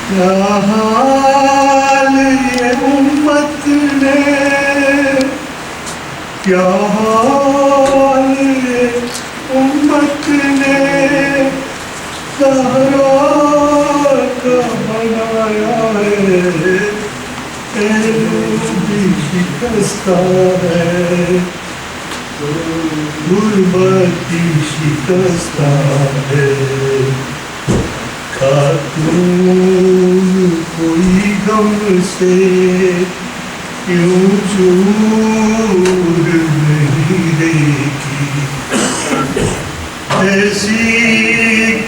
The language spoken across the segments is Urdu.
کیا حال یہ امت نے، کیا حال یہ امت نے زہرا کا بنایا ہے، پہلو بھی شکستہ ہے، غربت بھی شکستہ ہے، خاتون کوئی غم سے کیوں چور نہیں دیکھی، ایسی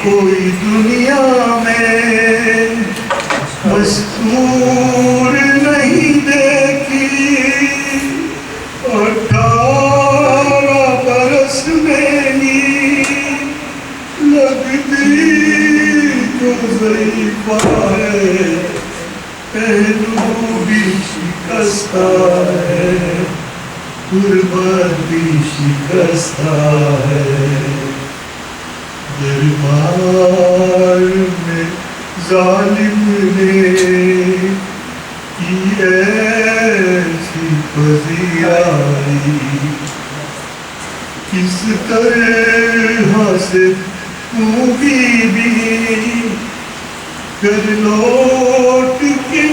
کوئی دنیا میں مستور نہیں دیکھی، 18 برس میں نیند لگتی تو ضعیفہ ہے، پہلو بھی شکستہ ہے، غربت بھی شکستہ ہے، دربار میں ظالم نے کی ایسی پذیرائی، کس طرح سے تو بی گھر لوٹ کے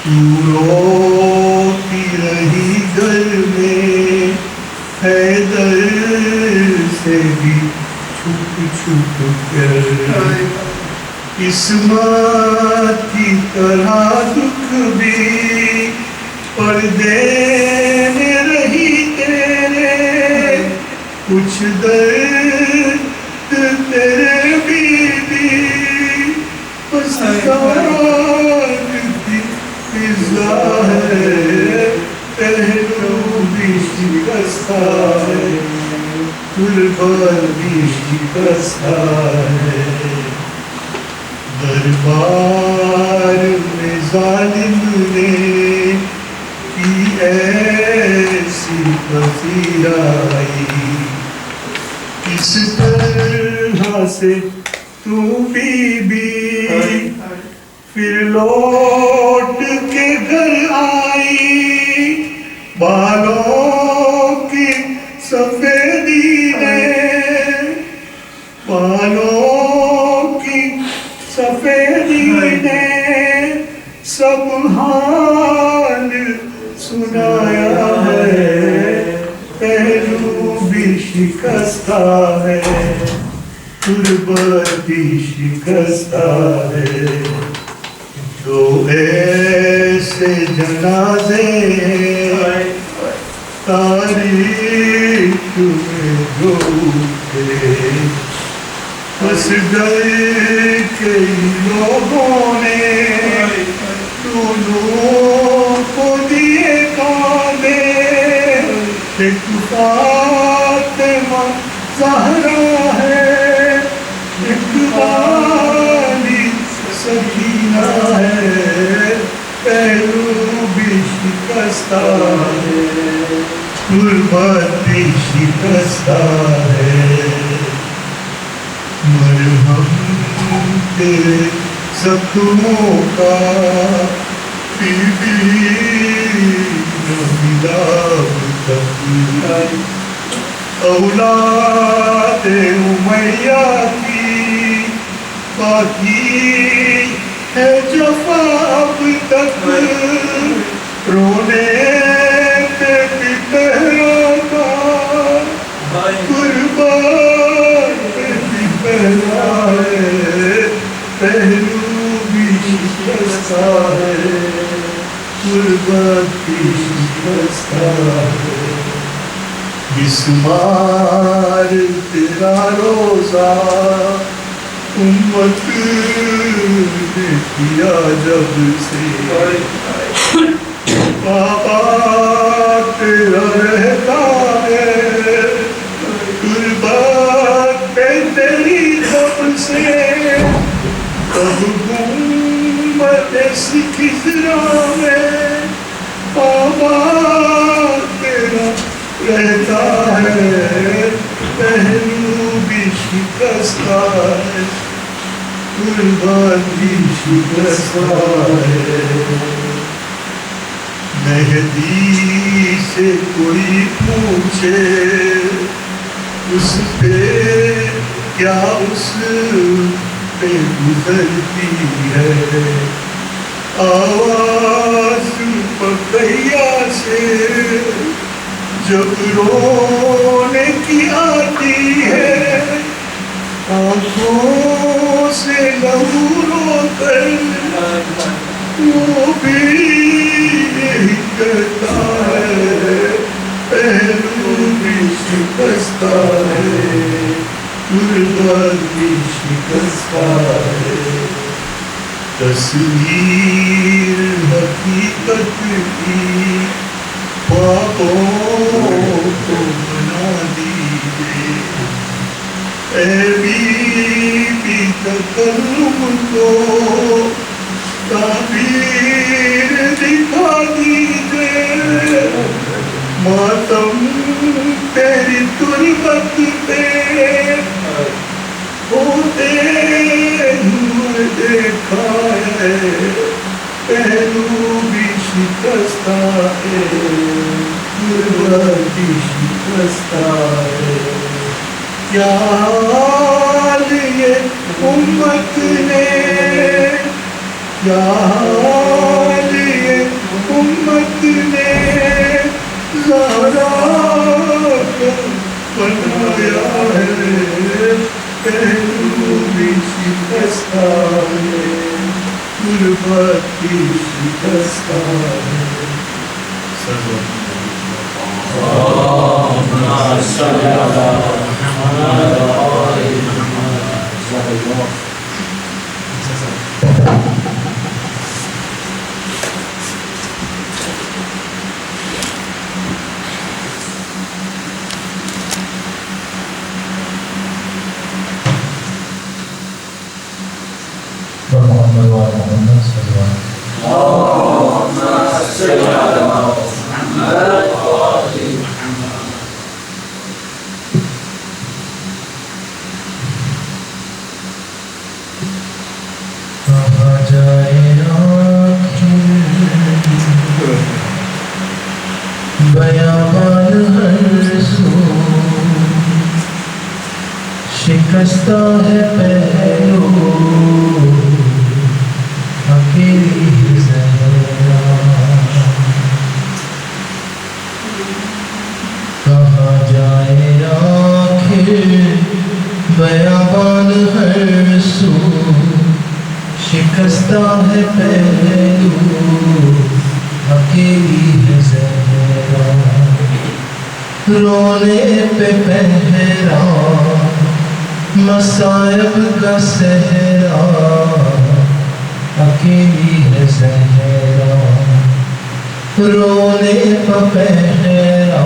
تو روتی رہی گھر میں، حیدر سے بھی چھپ چھپ کر، قسمت کی طرح دکھ بھی پردے میں رہی تیرے، کچھ درد تیرے بھی پسکار کی فضا ہے، پہلو بھی شکستہ ہے، غربت بھی شکستہ ہے، دربار میں ظالم نے کی ایسی پذیرائی، کس طرح سے تو بی پھر لوٹ کے گھر آئی، بالوں کی سفیدی نے، بالوں کی سفیدی نے سب حال سنایا ہے، پہلو بھی شکستہ ہے، غربت بھی شکستہ ہے، دو ایسے جنازے تاریخ میں جو اٹھے، بس گئے کئی لوگوں نے دونوں کو دیے کاندے، ایک فاطمہ زہرا ہے، ایک والی سکینہ ہے، پہلو بھی شکستہ ہے، غربت بھی شکستہ ہے، مرہم تیرے زخموں کا بھی نہ ملا اب تک، اولاد امیہ کی باقی ہے جفا اب تک، رونے پہ بھی پہرا کا، غربت پہ بھی پہرا ہے، پہلو بھی شکستہ ہے، غربت بھی شکستہ ہے، مسمار تیرا روزہ امت نے کیا جب سے، بابا تیرا رہتا ہے، غربت پہ تیری جب سے، تب گنبد سکھرا میں بابا تیرا رہتا ہے، پہلو بھی شکستہ شکستہ ہے قربان بھی شکستہ ہے مہدی سے کوئی پوچھے اس پہ کیا اس پہ گزرتی ہے آواز بقیہ سے جب رونے کی آتی ہے آنکھوں سے لہو رو کر وہ بھی یہی کہتا ہے پہلو بھی شکستہ ہے قربان بھی شکستہ ہے تصویر حقیقت کی خوابوں کو بنا دیجیے اے بی بی تکلم کو تعبیر دکھا دیجیے ماتم تیری تربت پہ ہوتے ہوئے دیکھا ہے پہلو بھی شکستہ ہے قربان بھی شکستہ ہے کیا حال یہ امت نے کیا حال یہ امت نے زہرا کو بنایا ہے پہلو بھی شکستہ ہے قربان بھی شکستہ ہے اللهم صل على محمد وآل محمد محمد وآل محمد صلی اللہ علیہ وسلم اللهم صل على محمد وآل محمد کہاں جائے آنکھیں بیابان ہر سو شکستہ ہے پہلو اکیلی زہرا کہاں جائے آخر بیابان ہر سو شکستہ ہے پہلو اکیلی ہے زہرا رونے پہ پہرا مصائب کا صحرا اکیلی ہے زہرا رونے پہ پہرا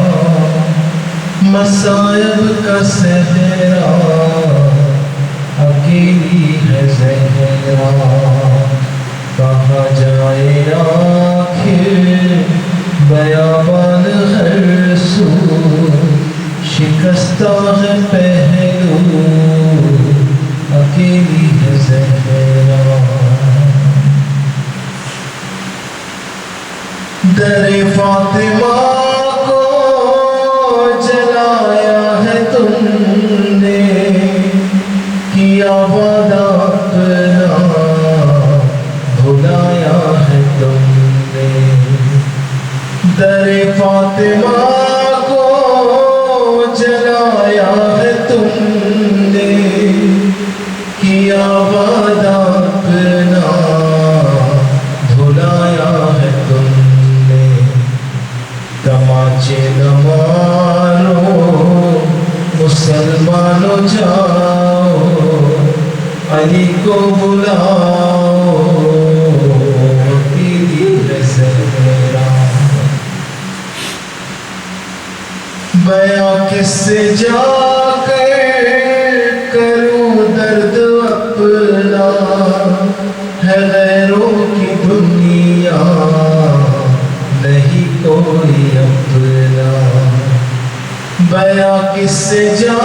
مصائب کا صحرا اکیلی ہے زہرا کہاں جائے آخر بیابان ہر سو شکستہ ہے پہلو اکیلی ہے زہرا در فاطمہ کو جلایا ہے تم نے کیا وعدہ اپنا بھلایا ہے تم نے در فاطمہ کو جلایا ہے تم نے کیا وعدہ اپنا بھلایا ہے تم نے تماچے نہ مارو مسلمانوں جاؤ علی کو بلاؤ اکیلی ہے زہرا بیاں کس سے جا کر کروں درد اپنا ہے غیروں کی دنیا نہیں کوئی اپنا بیاں کس سے جا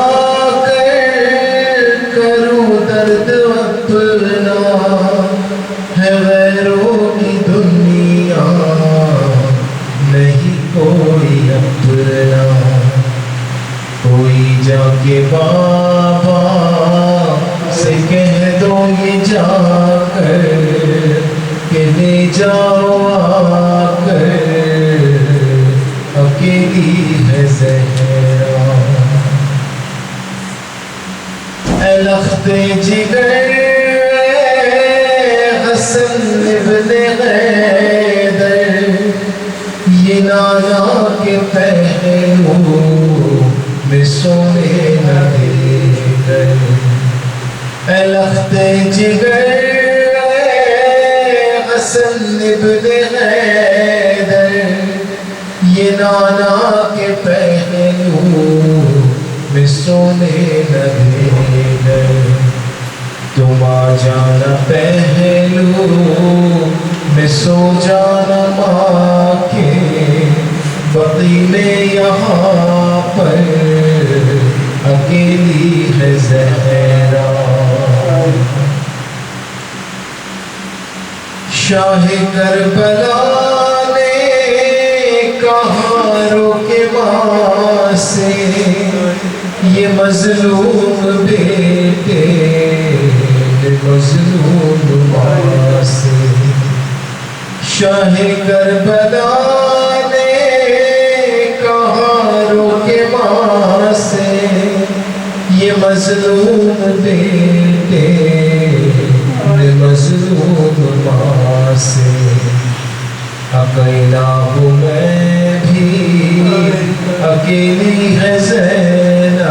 کر کوئی جا کے بابا سے کہہ دو یہ جا کر کہ لے جاؤ آ کر اکیلی ہے زہرا اے لخت جگر حسن ابن حیدر یہ نانا کے پہلو میں سونے نہ دے کر اے لخت جگر حسن ابن حیدر یہ نانا کے پہلو میں سونے نہ دے کر تم آ جانا پہلو میں سو جانا ماں کے بقی میں یہاں پر اکیلی ہے زہرا شاہ کربلا نے کہا روکے ماں سے یہ مظلوم بیٹے مظلوم ماں سے شاہ کربلا نے کہا روکے ماں سے یہ مظلوم بیٹے مظلوم ماں سے اکیلا ہوں میں بھی اکیلی ہے زینب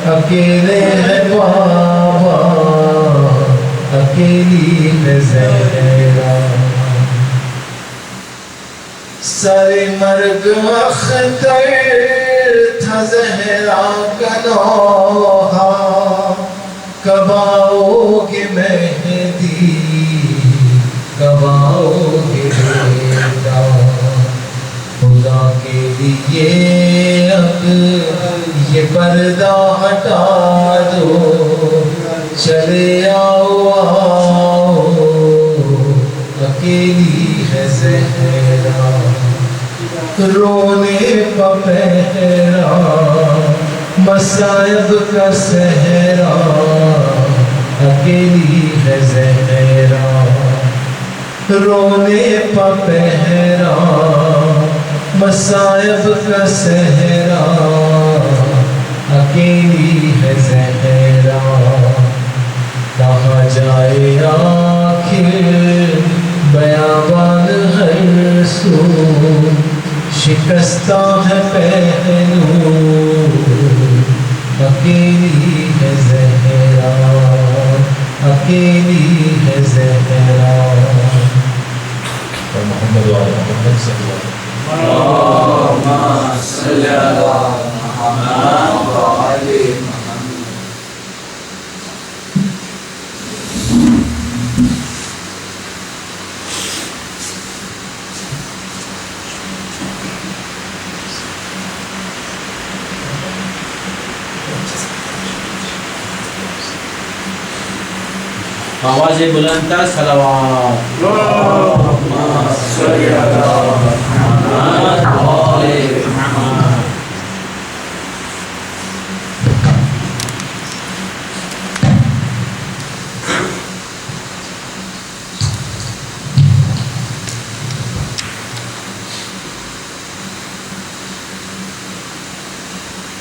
اکیلے ہے بابا اکیلی ہے زہرا سر مرگ اختر تھا زہرا کا نوحہ کب آؤ گے مہدی کب آؤ گے بیٹا خدا کے لیے اب یہ پردہ ہٹا دو چلے آؤ آؤ اکیلی ہے زہرا رونے پا پہرا مصائب کا صحرا اکیلی ہے زہرا رونے پا پہرا مصائب کا صحرا اکیلی ہے زہرا کہاں جائے آخر بیابان ہر سو شکستہ ہے پہلو اکیلی ہے زہرا اکیلی ہے زہرا محمد و محمد صلی اللہ اللهم صل على محمد وعلى محمد آواز بلند تر صلوات اللهم صل على محمد وعلى محمد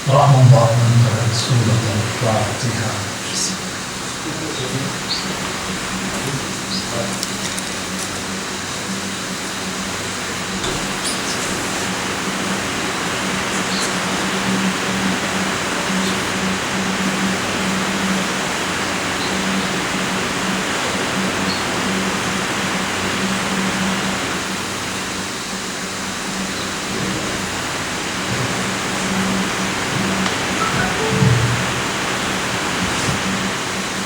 رحم الله من سورة الفاتحة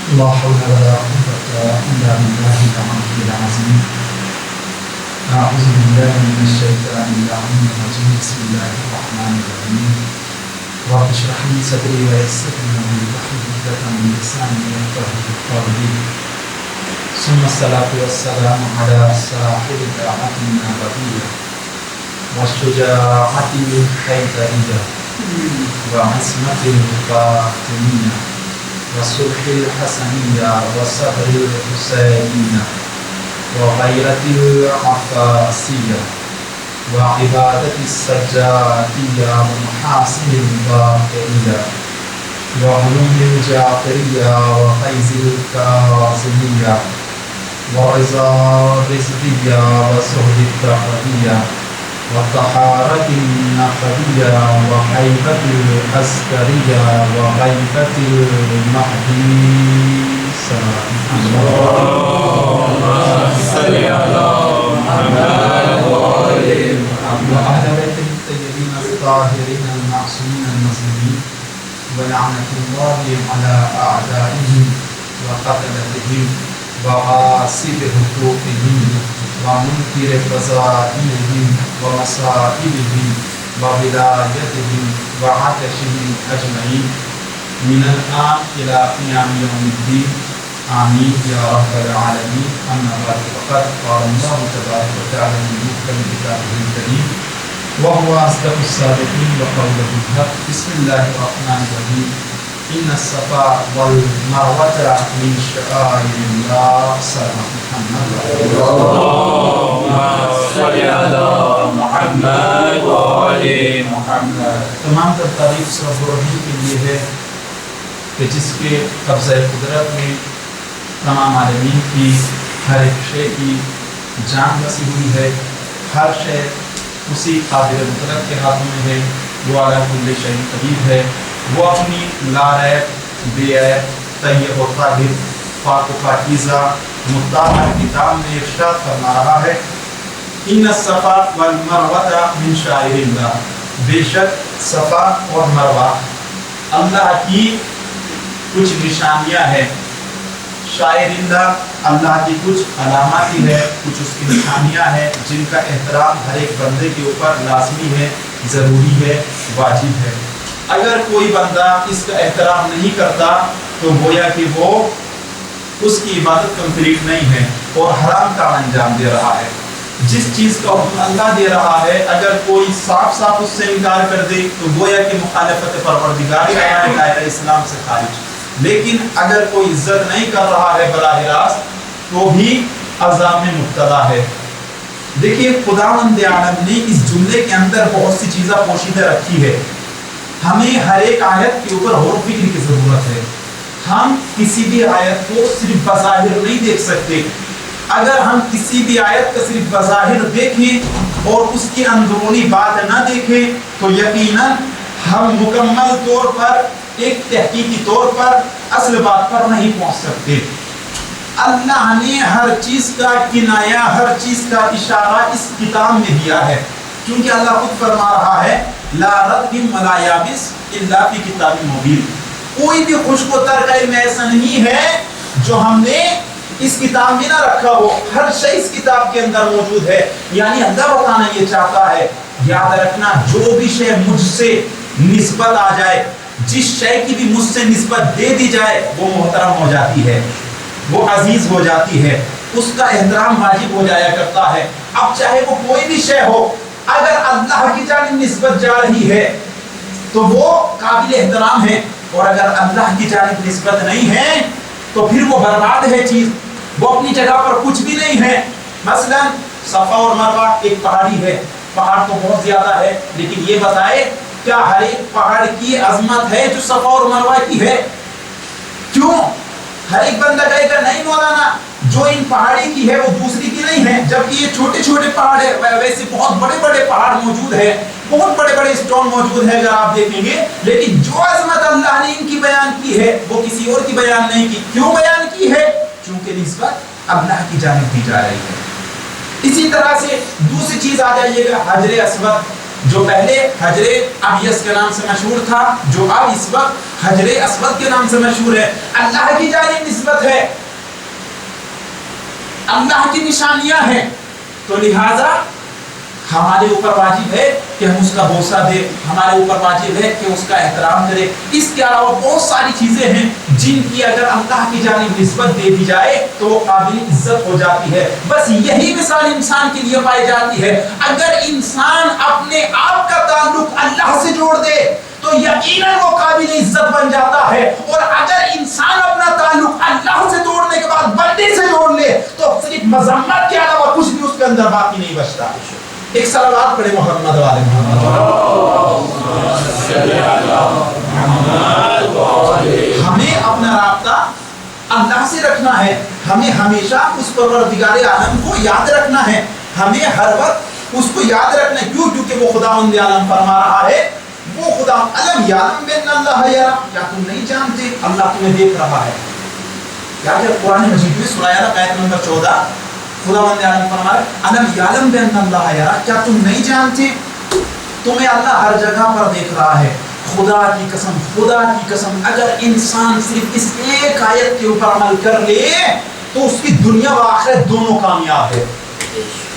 لا حول ولا قوة إلا بالله العلي العظيم أعوذ بالله من الشيطان اللعين الرجيم بسم الله الرحمن الرحيم رب اشرح لي صدري ويسر لي أمري واحلل عقدة من لساني يفقهوا قولي ثم الصلاة والسلام على صاحب الدعوة النبوية والشجاعة الحيدرية وعصمة الفاطمية وصلح الحسنية وصبر الحسينية وغيرة العباسية وعبادة السجادية ومحاسن الباقرية وعلوم الجعفرية وفيز الكاظمية ورضا الرزقية وزهد التقوية وطهارة النقدية وهيبة الأسكرية وغيبة المهدي اللهم صل على محمد وآل محمد وأهل بيت الطيبين الطاهرين المعصومين المظلومين ولعنة الله على أعدائهم وقتلتهم وغاصب حقوقهم ومنكر فضائلهم ومصائبهم وولايتهم وعطشهم أجمعين من الآن إلى قيام يوم الدين آمين يا رب العالمين. أما بعد فقد قال الله تبارك وتعالى في محكم كتابه الكريم وهو أصدق الصادقين وقوله الحق. بسم الله الرحمن الرحيم. إن الصفا والمروة من شعائر الله. صلى محمد اللهم صل على محمد وآل محمد. تمام تر تعریف رب الرحیم کے لیے ہے کہ جس کے قبضہ قدرت میں تمام عالمین کی ہر ایک شے کی جان بسی ہوئی ہے. ہر شے اسی قادر مطلق کے ہاتھوں میں ہے. وہ اعلیٰ کل شیء قدیر ہے. وہ اپنی لا ریب بے عیب طیب و طاہر پاک و پاکیزہ مطہر کتاب میں ارشاد فرما رہا ہے ان الصفا والمروہ من شعائر اللہ. بے شک صفا اور مروہ اللہ کی کچھ نشانیاں ہیں. شاعر اللہ اللہ کی کچھ علاماتی ہے, کچھ اس کی نشانیاں ہیں جن کا احترام ہر ایک بندے کے اوپر لازمی ہے, ضروری ہے, واجب ہے. اگر کوئی بندہ اس کا احترام نہیں کرتا تو گویا کہ وہ اس کی عبادت کمپلیٹ نہیں ہے اور حرام کا انجام دے رہا ہے. جس چیز کا حکم اللہ دے رہا ہے اگر کوئی صاف صاف اس سے انکار کر دے تو گویا کہ مخالفت پروردگار ہے, دائرہ اسلام سے خارج. لیکن اگر کوئی عزت نہیں کر رہا ہے براہ راست تو بھی عذاب میں مبتلا ہے. دیکھیے خداوند عالم نے اس جملے کے اندر بہت سی چیزیں پوشیدہ رکھی ہے. ہمیں ہر ایک آیت کے اوپر غور و فکر کی ضرورت ہے. ہم کسی بھی آیت کو صرف بظاہر نہیں دیکھ سکتے. اگر ہم کسی بھی آیت کا صرف بظاہر دیکھیں اور اس کی اندرونی بات نہ دیکھیں تو یقیناً ہم مکمل طور پر ایک تحقیقی طور پر اصل بات پر نہیں پہنچ سکتے. اللہ نے ہر چیز کا کنایہ, ہر چیز کا اشارہ اس کتاب میں دیا ہے, کیونکہ اللہ خود فرما رہا ہے لا رطب ولا یابس الا فی کتاب مبین. کوئی بھی خشک و تر علم ایسا نہیں ہے جو ہم نے اس کتاب میں نہ رکھا ہو. ہر شے اس کتاب کے اندر موجود ہے. یعنی اللہ بتانا یہ چاہتا ہے, یاد رکھنا جو بھی شے مجھ سے نسبت آ جائے, جس شے کی بھی مجھ سے نسبت دے دی جائے وہ محترم ہو جاتی ہے, وہ عزیز ہو جاتی ہے, اس کا احترام واجب ہو جایا کرتا ہے. اب چاہے وہ کوئی بھی شے ہو, اگر اللہ کی جانب نسبت جا رہی ہے تو وہ قابل احترام ہے, اور اگر اللہ کی جانب نسبت نہیں ہے تو پھر وہ برباد ہے چیز, وہ اپنی جگہ پر کچھ بھی نہیں ہے. مثلا صفا اور مروہ ایک پہاڑی ہے, پہاڑ تو بہت زیادہ ہے, لیکن یہ بتائے کیا ہر ایک پہاڑ کی عظمت ہے جو صفا اور مروہ کی ہے؟ کیوں؟ ہر ایک بندہ کہے گا نہیں مولانا جو ان پہاڑی کی ہے وہ دوسری کی نہیں ہے, جبکہ یہ چھوٹے چھوٹے پہاڑ ہے. ویسے بہت بڑے بڑے پہاڑ موجود ہے, بہت بڑے بڑے اسٹون موجود ہے اگر آپ دیکھیں گے, لیکن جو عظمت اللہ نے ان کی بیان کی ہے وہ کسی اور کی بیان نہیں کی. کیوں بیان کی ہے؟ چونکہ نسبت اللہ کی جانب دی جا رہی ہے. اسی طرح سے دوسری چیز آ جائیے گا حجر اسود, جو پہلے حجر ابیض کے نام سے مشہور تھا, جو اب اس وقت حجر اسود کے نام سے مشہور ہے. اللہ کی جانب نسبت ہے, اللہ کی نشانیاں ہیں, تو لہذا ہمارے اوپر واجب ہے کہ ہم اس کا بوسہ دیں, ہمارے اوپر واجب ہے کہ اس کا احترام کریں. اس کے علاوہ بہت ساری چیزیں ہیں جن کی اگر اللہ کی جانب نسبت دے دی جائے تو وہ قابل عزت ہو جاتی ہے. بس یہی مثال انسان کے لیے پائی جاتی ہے. اگر انسان اپنے آپ کا تعلق اللہ سے جوڑ دے, تو یقیناً وہ قابل عزت بن جاتا ہے. اور اگر انسان اپنا تعلق اللہ سے توڑنے کے بعد بندے سے جوڑ لے تو صرف مذمت کے علاوہ کچھ بھی اس کے اندر باقی نہیں بچتا. ایک صلوات پڑھے محمد والے محمد. ہمیں اپنا رابطہ اللہ سے رکھنا ہے. ہمیں ہمیشہ اس پروردگار عالم کو یاد رکھنا ہے. ہمیں ہر وقت اس کو یاد رکھنا ہے. کیوں؟ کیونکہ وہ خداوند عالم فرما رہا ہے, وہ خدا علم یعلم بان اللہ یرا, کیا تم نہیں جانتے اللہ تمہیں دیکھ رہا ہے. کیا قرآن مجید میں سورہ الق آیت نمبر 14 خداوند عالم فرما رہا ہے علم یعلم بان اللہ یرا, کیا تم نہیں جانتے تمہیں اللہ ہر جگہ پر دیکھ رہا ہے. خدا کی قسم, خدا کی قسم, اگر انسان صرف اس ایک آیت کے اوپر عمل کر لے تو اس کی دنیا و آخرت دونوں کامیاب ہے.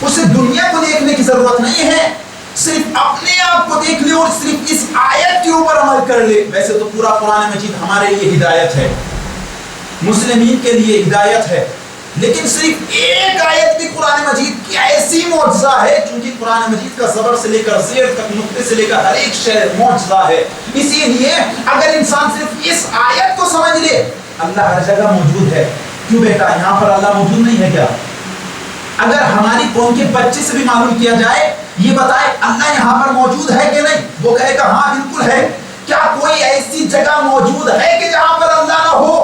اسے دنیا کو دیکھنے کی ضرورت نہیں ہے, صرف اپنے آپ کو دیکھ لے اور صرف اس آیت کے اوپر عمل کر لے. ویسے تو پورا قرآن مجید ہمارے لیے ہدایت ہے, مسلمین کے لیے ہدایت ہے, لیکن صرف ایک آیت بھی قرآن مجید کی ایسی معجزہ ہے, چونکہ قرآن مجید کا زبر سے لے کر زیر تک, نقطے سے لے کر ہر ایک شے معجزہ ہے. اسی لیے اگر انسان صرف اس آیت کو سمجھ لے اللہ ہر جگہ موجود ہے. کیوں بیٹا یہاں پر اللہ موجود نہیں ہے کیا؟ اگر ہماری قوم کے بچے سے بھی معلوم کیا جائے, یہ بتائے اللہ یہاں پر موجود ہے کہ نہیں, وہ کہے گا ہاں بالکل ہے. کیا کوئی ایسی جگہ موجود ہے کہ جہاں پر اللہ نہ ہو؟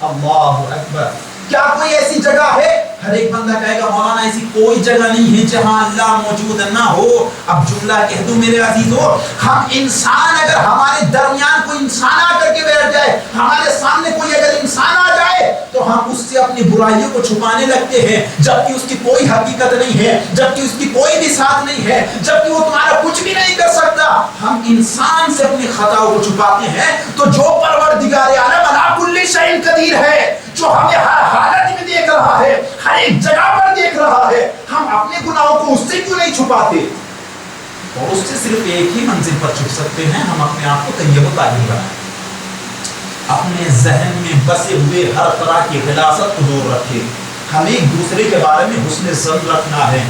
اللہ اکبر. کیا کوئی ایسی جگہ ہے؟ ہر ایک بندہ کہے گا مولانا ایسی کوئی جگہ نہیں ہے جہاں اللہ موجود نہ ہو. اب جملہ کہہ دوں میرے عزیزو, ہم انسان, اگر ہمارے درمیان کوئی انسان آ کر کے بیٹھ جائے, ہمارے سامنے کوئی اگر انسان آ جائے تو ہم اس سے اپنی برائیوں کو چھپانے لگتے ہیں, جبکہ اس کی کوئی حقیقت نہیں ہے, جبکہ اس کی کوئی بھی ساتھ نہیں ہے, جبکہ وہ تمہارا کچھ بھی نہیں کر سکتا. ہم انسان سے اپنی خطاؤں کو چھپاتے ہیں. تو جو پروردگار عالم علی کل شیء قدیر ہے, جو ہمیں ہر حالت میں دیکھ رہا ہے, ہر ایک جگہ پر دیکھ رہا ہے, ہم اپنے گناہوں کو اس سے کیوں نہیں چھپاتے؟ اور اس سے صرف ایک ہی منزل پر چھپ سکتے ہیں, ہم اپنے آپ کو طیب و طاہر بنائیں, اپنے ذہن میں بسے ہوئے ہر طرح کی غلاظت کو دور رکھیں. ہمیں ایک دوسرے کے بارے میں حسن ظن رکھنا ہے.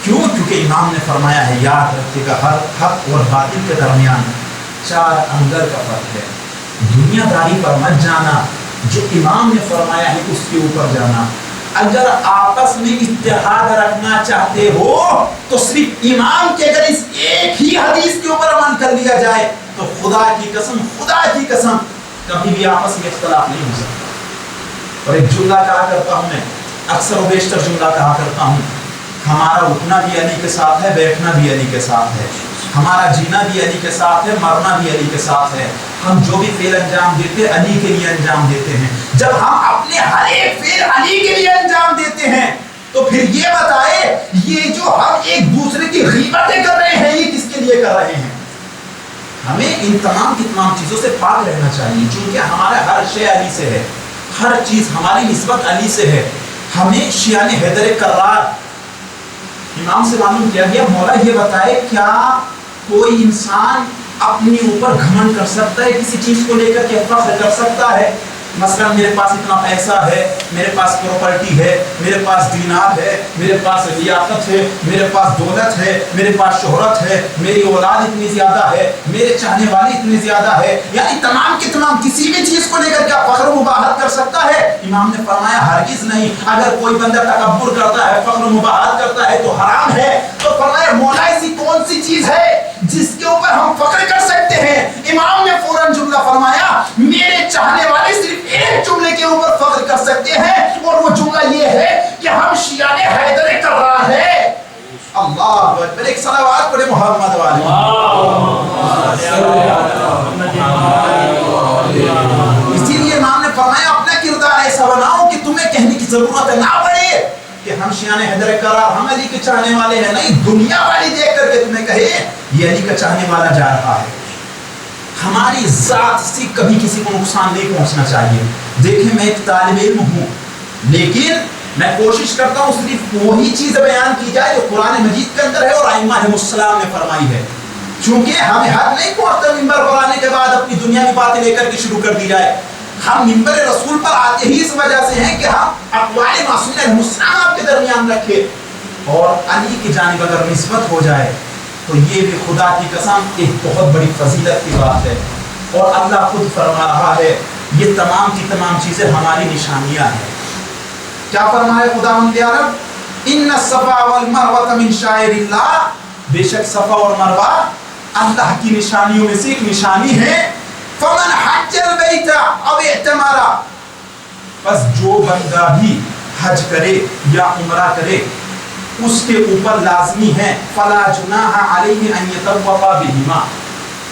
کیوں؟ کیونکہ امام نے فرمایا ہے, یاد رکھیے گا, ہر حق اور باطل کے درمیان 4 انگر کا فرق ہے. دنیا داری پر مت جانا, جو امام نے فرمایا ہے اس کے اوپر جانا. اگر آپس میں اتحاد رکھنا چاہتے ہو تو صرف امام کے اگر اس ایک ہی حدیث کے اوپر عمل کر لیا جائے تو خدا کی قسم, خدا کی قسم, کبھی بھی آپس میں اختلاف نہیں ہو سکتا. اور ایک جملہ کہا کرتا ہوں میں, اکثر و بیشتر جملہ کہا کرتا ہوں, ہمارا اٹھنا بھی علی کے ساتھ ہے, بیٹھنا بھی علی کے ساتھ ہے, ہمارا جینا بھی علی کے ساتھ ہے, مرنا بھی علی کے ساتھ ہے. ہم جو بھی فعل انجام دیتے ہیں علی کے لیے انجام دیتے ہیں. جب ہم اپنے ہر ایک فعل علی کے لیے انجام دیتے ہیں تو پھر یہ بتائے, یہ جو ہم ایک دوسرے کی غیبتیں کر رہے ہیں یہ کس کے لیے کر رہے ہیں؟ ہمیں ان تمام چیزوں سے پاک رہنا چاہیے, چونکہ ہمارا ہر شے علی سے ہے, ہر چیز ہماری نسبت علی سے ہے. ہمیں شیعہ حیدر کرار امام سے معلوم کیا گیا, مولا یہ بتائے کیا کوئی انسان اپنے اوپر گھمنڈ کر سکتا ہے, کسی چیز کو لے کر کے فخر کر سکتا ہے؟ مثلا میرے پاس اتنا پیسہ ہے, میرے پاس پراپرٹی ہے, میرے پاس دینار ہے, میرے پاس لیاقت ہے, میرے پاس دولت ہے, میرے پاس شہرت ہے, میری اولاد اتنی زیادہ ہے, میرے چاہنے والے اتنے زیادہ ہے, یعنی تمام کی تمام کسی بھی چیز کو لے کر کے فخر و مباحت کر سکتا ہے؟ امام نے فرمایا ہرگز نہیں. اگر کوئی بندہ تکبر کرتا ہے, فخر و مباحت کرتا ہے تو حرام ہے. تو فرمایا مولا ایسی کون سی چیز ہے جس کے اوپر ہم فخر کر سکتے ہیں؟ امام نے فوراً جملہ فرمایا, میرے چاہنے والے صرف ایک جملے کے اوپر فخر کر سکتے ہیں, اور وہ جملہ یہ ہے کہ ہم شیعہ حیدر کرار ہے. اللہ اکبر. ایک صلوات پڑھے محمد والے. اسی لیے امام نے فرمایا اپنا کردار ایسا بناؤ کہ تمہیں کہنے کی ضرورت نہ پڑے کہ ہم شیعہ حیدر کرار, ہم علی کے چاہنے والے ہیں. نہیں, دنیا والی دیکھ کر کے تمہیں کہے یہ علی کا چاہنے والا جا رہا ہے. ہماری ذات سے کبھی کسی کو نقصان نہیں پہنچنا چاہیے. دیکھیں میں ایک طالب علم ہوں, لیکن میں کوشش کرتا ہوں صرف وہی چیز بیان کی جائے جو قرآن مجید کے اندر ہے اور ائمہ السلام نے فرمائی ہے. چونکہ ہمیں حق نہیں پہنچتا ممبر پر آنے کے بعد اپنی دنیاوی باتیں لے کر کے شروع کر دی جائے. ہم ممبر رسول پر آتے ہی اس وجہ سے ہیں کہ ہم اقوال معصومین علیہ السلام آپ کے درمیان رکھے, اور علی کی جانب اگر نسبت ہو جائے تو یہ بھی خدا کی قسم ایک بہت بڑی فضیلت کی بات ہے. اور اللہ خود فرما رہا ہے یہ تمام کی تمام چیزیں ہماری نشانیاں ہیں. کیا فرمایا خداوند عالم؟ ان الصفا والمروہ من شعائر اللہ، بے شک صفا اور مروہ اللہ کی نشانیوں میں سے ایک نشانی ہے. فمن حج البیت او اعتمر، پس جو بندہ بھی حج کرے یا عمرہ کرے اس کے اوپر لازمی ہے فلا جناح علیہ ان یطوف بہما،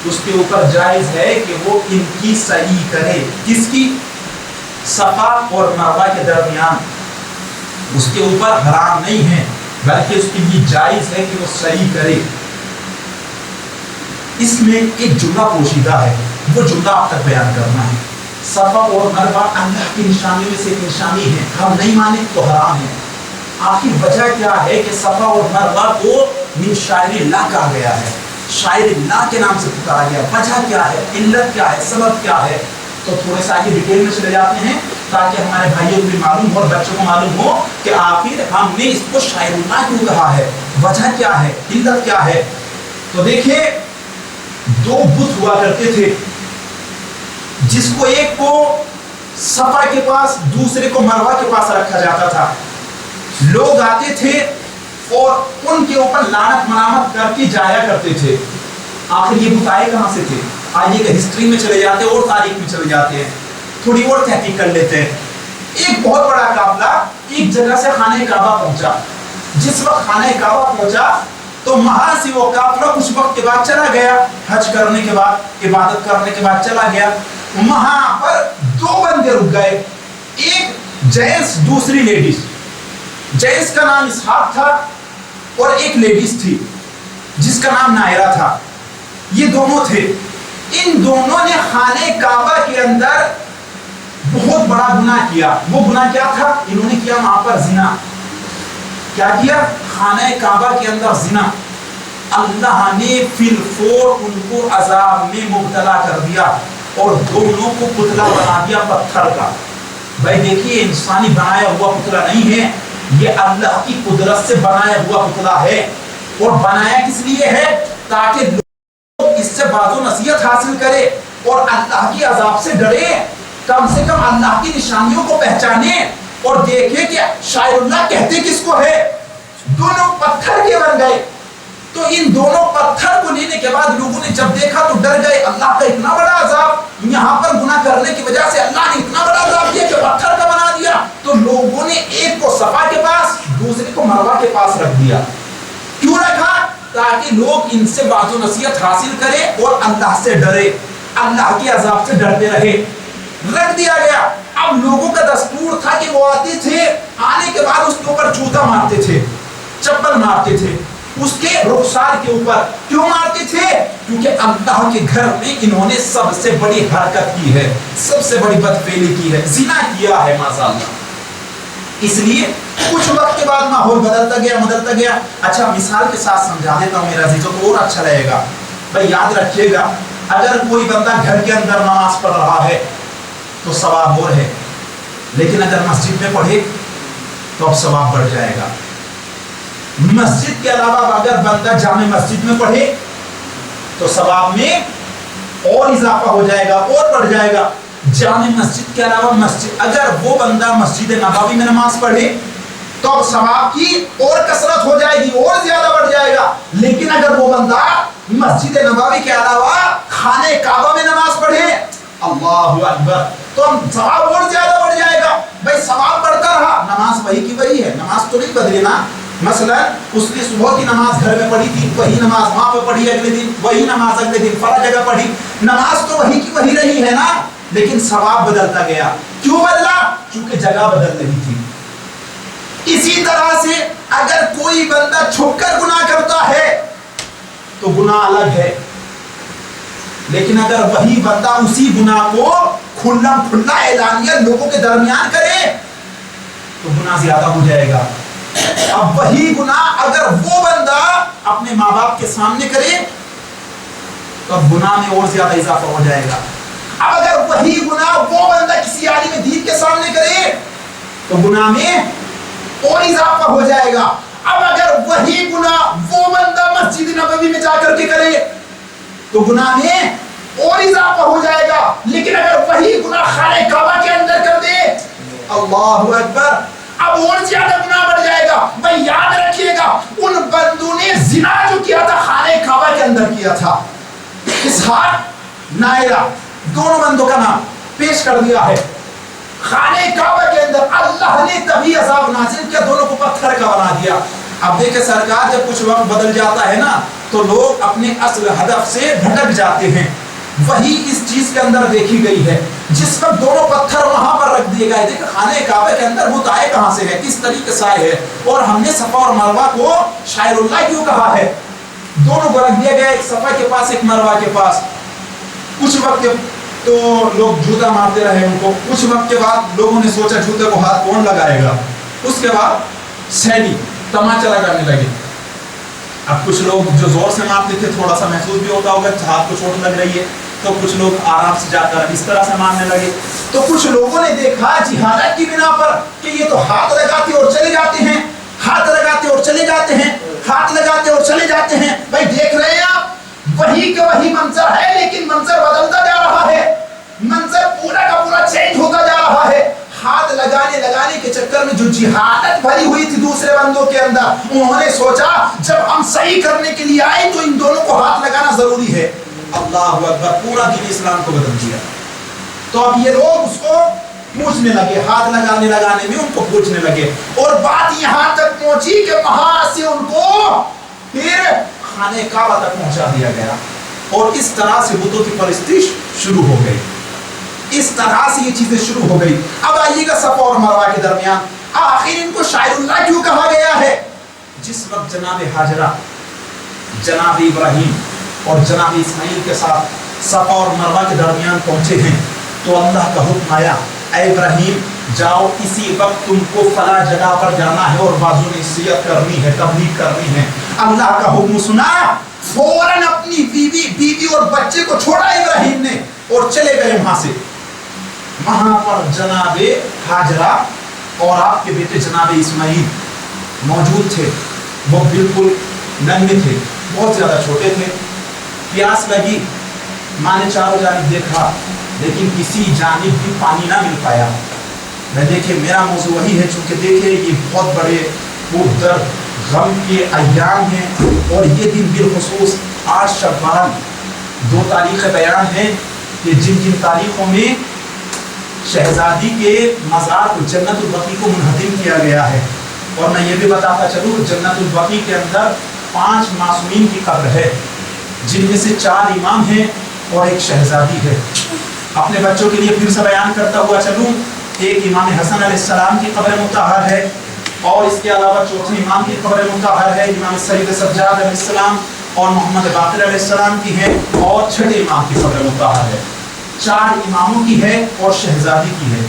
اس کے اوپر جائز ہے کہ وہ ان کی سعی کرے. کس کی؟ صفا اور مروہ کے درمیان. اس کے اوپر حرام نہیں ہے بلکہ اس کے لیے جائز ہے کہ وہ سعی کرے. اس میں ایک جملہ پوشیدہ ہے، وہ جملہ آپ تک بیان کرنا ہے. صفا اور مروہ اللہ کی نشانیوں میں سے ایک نشانی ہے، ہم نہیں مانیں تو حرام ہے. آخر وجہ کیا ہے کہ صفا اور مروہ کو من شعائر اللہ کہا گیا ہے، شاعر اللہ کے نام سے پکارا گیا؟ وجہ کیا ہے، علت کیا ہے، سبب کیا ہے؟ تو تھوڑے سا آگے ڈیٹیل میں چلے جاتے ہیں تاکہ ہمارے بھائیوں کو بھی معلوم ہو اور بچوں کو معلوم ہو کہ آخر ہم نے اس کو شاعر اللہ کیوں کہا ہے، وجہ کیا ہے، علت کیا ہے. تو دیکھیں دو بت ہوا کرتے تھے، جس کو ایک کو صفا کے پاس دوسرے کو مروہ کے پاس رکھا جاتا تھا. لوگ آتے تھے اور ان کے اوپر لعنت ملامت کر کے جایا کرتے تھے. آخر یہ بت آئے کہاں سے تھے؟ آئیے کہ ہسٹری میں چلے جاتے ہیں اور تاریخ میں چلے جاتے ہیں، تھوڑی اور تحقیق کر لیتے ہیں. ایک بہت بڑا قافلہ ایک جگہ سے خانہ کعبہ پہنچا. جس وقت خانہ کعبہ پہنچا تو وہاں سے وہ قافلہ کچھ وقت کے بعد چلا گیا، حج کرنے کے بعد، عبادت کرنے کے بعد چلا گیا. وہاں پر دو بندے رک گئے، ایک جینس دوسری لیڈیز. جینس کا نام اسحاق تھا اور ایک لیڈیز تھی جس کا نام نائرہ تھا. یہ دونوں تھے. ان دونوں نے خانہ کعبہ کے اندر بہت بڑا گناہ کیا. وہ گناہ کیا تھا؟ انہوں نے کیا وہاں پر زنا. کیا کیا؟ خانہ کعبہ کے اندر زنا. اللہ نے فی الفور ان کو عذاب میں مبتلا کر دیا اور دونوں کو پتلا بنا دیا پتھر کا. بھائی دیکھیے انسانی بنایا ہوا پتلا نہیں ہے، یہ اللہ کی قدرت سے بنایا ہوا پتلا ہے. اور بنایا کس لیے ہے؟ تاکہ لوگ اس سے باز و نصیحت حاصل کرے اور اللہ کی عذاب سے ڈرے، کم سے کم اللہ کی نشانیوں کو پہچانے اور دیکھے کہ شاعر اللہ کہتے کس کو ہے. دونوں پتھر کے بن گئے. تو ان دونوں پتھر کو لینے کے بعد لوگوں نے جب دیکھا تو ڈر گئے. اللہ کا اتنا بڑا عذاب، یہاں پر گناہ کرنے کی وجہ سے اللہ نے اتنا بڑا عذاب دیا کہ پتھر کا بنا دیا. تو لوگوں نے ایک کو صفا کے پاس دوسرے کو مروہ کے پاس رکھ دیا. کیوں رکھا؟ تاکہ لوگ ان سے باز و نصیحت حاصل کرے اور اللہ سے ڈرے، اللہ کے عذاب سے ڈرتے رہے. رکھ دیا گیا. اب لوگوں کا دستور تھا کہ وہ آتے تھے، آنے کے بعد اس کے اوپر جوتا مارتے تھے، چپل مارتے تھے اس کے رخسار کے اوپر. کیوں مارتے تھے؟ کیونکہ اللہ کے گھر میں انہوں نے سب سے بڑی حرکت کی ہے، سب سے بڑی بدفعلی کی ہے، زنا کیا ہے ماشاء اللہ. اس لیے کچھ وقت کے بعد ماحول بدلتا گیا. اچھا مثال کے ساتھ سمجھا دیتا ہوں میرا عزیزوں کو اور اچھا رہے گا. بھائی یاد رکھیے گا، اگر کوئی بندہ گھر کے اندر نماز پڑھ رہا ہے تو ثواب اور ہے، لیکن اگر مسجد میں پڑھے تو اب ثواب بڑھ جائے گا. مسجد کے علاوہ اگر بندہ جامع مسجد میں پڑھے تو ثواب میں اور اضافہ ہو جائے گا اور بڑھ جائے گا. جامع مسجد کے علاوہ مسجد اگر وہ بندہ مسجد نبوی میں نماز پڑھے تو اب ثواب کی اور کثرت ہو جائے گی اور زیادہ بڑھ جائے گا. لیکن اگر وہ بندہ مسجد نبوی کے علاوہ خانہ کعبہ میں نماز پڑھے، اللہ اکبر، تو ثواب اور زیادہ بڑھ جائے گا. بھائی ثواب بڑھتا رہا، نماز وہی کی وہی ہے، نماز تو نہیں بدلی نا. مثلا اس نے صبح کی نماز گھر میں پڑھی تھی، وہی نماز وہاں پہ پڑھی، اگلے دن وہی نماز اگلے دن فرق جگہ پڑھی. نماز تو وہی کی وہی رہی ہے نا، لیکن ثواب بدلتا گیا. کیوں بدلا؟ کیونکہ جگہ بدل رہی تھی. اسی طرح سے اگر کوئی بندہ چھپ کر گناہ کرتا ہے تو گناہ الگ ہے، لیکن اگر وہی بندہ اسی گناہ کو کھلا کھلا اعلانیہ لوگوں کے درمیان کرے تو گناہ زیادہ ہو جائے گا. اب وہی گناہ اگر وہ بندہ اپنے ماں باپ کے سامنے کرے تو اب گناہ میں اور زیادہ اضافہ ہو جائے گا. اب اگر وہی گناہ وہ بندہ کسی عالم دین کے سامنے کرے تو گناہ میں اور اضافہ ہو جائے گا. اب اگر وہی گناہ وہ بندہ مسجد نبوی میں جا کر کے کرے تو گناہ میں اور اضافہ ہو جائے گا، لیکن اگر وہی گناہ خانہ کعبہ کے اندر کر دے، اللہ اکبر، اب اور زیادہ گناہ بڑھ جائے گا۔ بھائی یاد رکھیے گا ان بندوں نے زنا جو کیا تھا خانہ کعبہ کے اندر کیا تھا۔ اسحاق نائرہ دونوں بندوں کا نام پیش کر دیا ہے۔ خانہ کعبہ کے اندر اللہ نے تبھی عذاب نازل کیا، دونوں کو پتھر کا بنا دیا۔ اب دیکھیں سرکار جب کچھ وقت بدل جاتا ہے نا تو لوگ اپنے اصل ہدف سے بھٹک جاتے ہیں۔ وہی اس چیز کے اندر دیکھی گئی ہے، جس وقت دونوں پتھر وہاں پر رکھ دیے گئے، دیکھ خانہ کعبہ کے اندر بت آئے کہاں سے ہے، کس طریقے سے آئے ہے، اور ہم نے صفا اور مروہ کو شاعر اللہ کیوں کہا ہے؟ دونوں کو رکھ دیا گیا، ایک صفا کے پاس ایک مروہ کے پاس۔ کچھ وقت تو لوگ جوتا مارتے رہے ان کو، کچھ وقت کے بعد لوگوں نے سوچا جوتے کو ہاتھ کون لگائے گا، اس کے بعد سینی تماچا لگانے لگے۔ اب کچھ لوگ جو زور سے مارتے تھے تھوڑا سا محسوس بھی ہوتا ہوگا ہاتھ کو چوٹ لگ رہی ہے، تو کچھ لوگ آرام سے جا کر اس طرح سے مارنے لگے۔ تو کچھ لوگوں نے دیکھا جہالت کی بنا پر کہ یہ تو ہاتھ لگاتے اور چلے جاتے ہیں، ہاتھ لگاتے اور چلے جاتے ہیں، ہاتھ لگاتے اور چلے جاتے ہیں۔ بھائی دیکھ رہے ہیں آپ وہی کا وہی منظر ہے، لیکن منظر بدلتا جا رہا ہے، منظر پورا کا پورا چینج ہوتا جا رہا ہے۔ ہاتھ لگانے کے چکر میں جو جہالت بھری ہوئی تھی دوسرے بندوں کے اندر، انہوں نے سوچا جب ہم صحیح کرنے کے لیے آئے تو ان دونوں کو ہاتھ لگانا ضروری ہے۔ اللہ اکبر، پورا دین اسلام کو بدل دیا۔ تو اب یہ لوگ اس کو پوچھنے لگے، ہاتھ لگانے میں ان کو پوچھنے لگے، اور بات یہاں تک پہنچی کہ وہاں سے ان کو پھر خانہ کعبہ تک پہنچا دیا گیا، اور اس طرح سے بتوں کی پرستی شروع ہو گئی، اس طرح سے یہ چیزیں شروع ہو گئی۔ اب آئیے گا صفا اور مروہ کے درمیان آخر ان کو شاعر اللہ کیوں کہا گیا ہے؟ جس وقت جناب ہاجرہ، جناب ابراہیم اور جناب اسماعیل کے ساتھ صفا اور مروہ کے درمیان پہنچے ہیں تو اللہ کا حکم آیا، اے ابراہیم جاؤ اسی وقت تم کو فلاں جگہ پر جانا ہے اور بازو نصیحت کرنی ہے، تبلیغ کرنی ہے۔ اللہ کا حکم سنا، فوراً اپنی بیوی اور بچے کو چھوڑا ابراہیم نے اور چلے گئے وہاں سے۔ وہاں پر جناب ہاجرہ اور آپ کے بیٹے جناب اسماعیل موجود تھے، وہ بالکل ننھے تھے، بہت زیادہ چھوٹے تھے۔ پیاس لگی، ماں نے چاروں جانب دیکھا لیکن کسی جانب بھی پانی نہ مل پایا۔ میں دیکھے میرا موضوع وہی ہے، چونکہ دیکھے یہ بہت بڑے درد غم کے ایام ہیں، اور یہ دن بالخصوص 8 شوال 2 تاریخ بیان ہیں کہ جن تاریخوں میں شہزادی کے مزار کو جنت البقیع کو منہدم کیا گیا ہے۔ اور میں یہ بھی بتاتا چلوں جنت البقیع کے اندر 5 معصومین کی قبر ہے، جن میں سے 4 امام ہیں اور 1 شہزادی ہے۔ اپنے بچوں کے لیے پھر سے بیان کرتا ہوا چلوں، ایک امام حسن علیہ السلام کی قبر مطہر ہے، اور اس کے علاوہ 4تھے امام کی قبر مطہر ہے، امام سید سجاد علیہ السلام اور محمد باقر علیہ السلام کی ہے، اور 6ٹھے امام کی قبر مطہر ہے۔ 4 اماموں کی ہے اور شہزادی کی ہے۔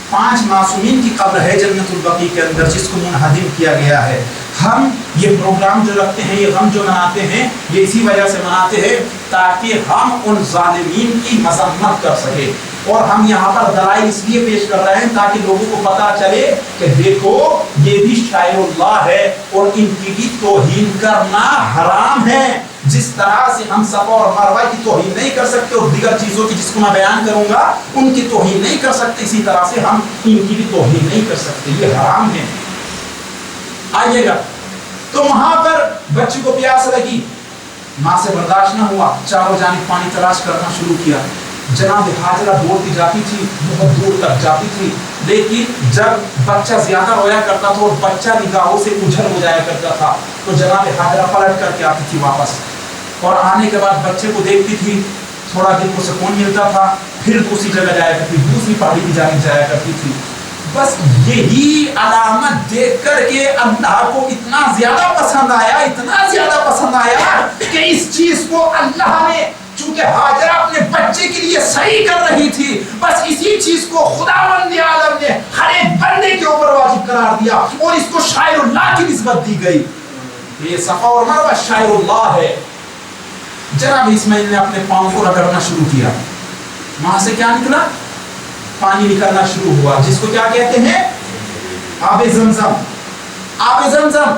5 معصومین کی قبر ہے جنت البقیع کے اندر، جس کو منہدم کیا گیا ہے۔ ہم یہ پروگرام جو رکھتے ہیں، یہ غم جو مناتے ہیں، یہ اسی وجہ سے مناتے ہیں تاکہ ہم ان ظالمین کی مذمت کر سکیں، اور ہم یہاں پر دلائل اس لیے پیش کر رہے ہیں تاکہ لوگوں کو پتا چلے کہ دیکھو یہ بھی شاعر اللہ ہے اور ان کی بھی توہین کرنا حرام ہے۔ جس طرح سے ہم صفا اور مروہ کی توہین نہیں کر سکتے اور دیگر چیزوں کی جس کو میں بیان کروں گا ان کی توہین نہیں کر سکتے، اسی طرح سے ہم ان کی بھی توہین نہیں کر سکتے، یہ حرام ہے۔ آئیے گا، تو وہاں پر بچے کو پیاس لگی، ماں سے برداشت نہ ہوا، چاروں جانب پانی تلاش کرنا شروع کیا۔ جناب ہاجرہ دوڑتی جاتی تھی، بہت دور تک جاتی تھی، لیکن جب بچہ زیادہ رویا کرتا تھا اور بچہ نگاہوں سے اجھل ہو جایا کرتا تھا تو جناب ہاجرہ پلٹ کر کے آتی تھی واپس، اور آنے کے بعد بچے کو دیکھتی تھی، تھوڑا دل کو سکون ملتا تھا، پھر دوسری جگہ جایا کرتی، دوسری پہاڑی کی جانب جایا کرتی تھی۔ بس یہی علامت دیکھ کر کے اللہ کو اتنا زیادہ پسند آیا، اتنا زیادہ پسند آیا کہ اس چیز کو اللہ نے، چونکہ ہاجرہ اپنے بچے کے لیے صحیح کر رہی تھی، بس اسی چیز کو خداوند عالم نے ہر ایک بندے کے اوپر واجب قرار دیا اور اس کو شاعر اللہ کی نسبت دی گئی۔ یہ صفا اور مروہ شاعر اللہ ہے۔ جناب اسماعیل نے اپنے پاؤں کو رگڑنا شروع کیا، وہاں سے کیا نکلا؟ پانی نکلنا شروع ہوا، جس کو کیا کہتے ہیں؟ آب زمزم۔ آب زمزم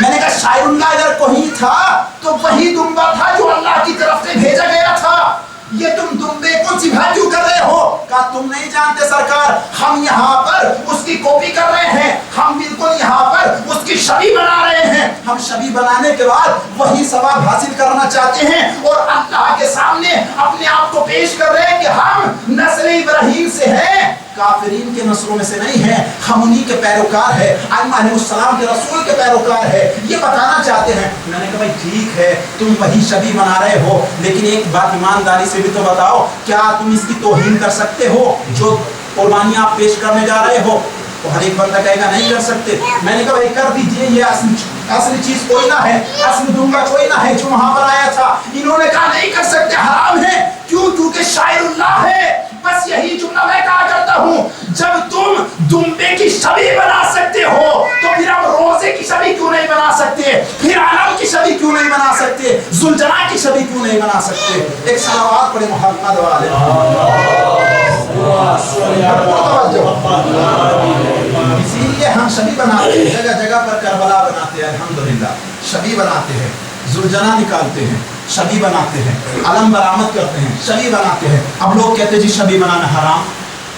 میں نے کہا شاعر اللہ اگر کوئی تھا تو وہی دمبا تھا جو اللہ کی طرف سے بھیجا گیا تھا، یہ تم دمبے کو ذبح کیوں کر رہے ہو؟ کہا تم نہیں جانتے سرکار، ہم یہاں پر اس کی کاپی کر رہے ہیں، ہم بالکل یہاں پر اس کی شبیہ بنا رہے ہیں، ہم شبیہ بنانے کے بعد وہی ثواب حاصل کرنا چاہتے ہیں اور اللہ کے سامنے اپنے آپ کو پیش کر رہے ہیں کہ ہم نسل ابراہیم سے ہیں، کافرین کے نسلوں میں سے نہیں ہیں، ہم انہی کے پیروکار ہیں، ائمہ علیہ السلام کے رسول کے پیروکار ہیں، یہ بتانا چاہتے ہیں۔ میں نے کہا بھائی ٹھیک ہے تم وہی شبیہ بنا رہے ہو، لیکن ایک بات ایمانداری سے بھی تو بتاؤ، کیا تم اس کی توہین کر سکتے ہو جو قربانی آپ پیش کرنے جا رہے ہو؟ تو ہر ایک بندہ کہے گا نہیں کر سکتے۔ میں نے کہا بھائی کر دیجئے، یہ اصلی چیز کوئی نہ ہے، اصلی دنگا کوئی نہ ہے جو وہاں پر آیا تھا۔ انہوں نے کہا نہیں کر سکتے، حرام ہے، کیوں؟ کیونکہ شاعر اللہ ہے۔ بس یہی جملہ میں کہا کرتا ہوں، جب تم دمبے کی شبیہ بنا سکتے ہو تو پھر ہم روزے کی شبیہ کیوں نہیں بنا سکتے؟ پھر علم کی شبیہ کیوں نہیں بنا سکتے؟ ذوالجلال کی شبیہ کیوں نہیں بنا سکتے؟ ایک صلوات پڑھیں محمد والے۔ اسی لیے ہم شبیہ بناتے ہیں، جگہ جگہ پر کربلا بناتے ہیں، الحمدللہ شبیہ بناتے ہیں، ذوالجلال نکالتے ہیں، شبیہ بناتے ہیں، علم برآمد کرتے ہیں، شبیہ بناتے ہیں۔ اب لوگ کہتے ہیں جی شبیہ بنانا حرام۔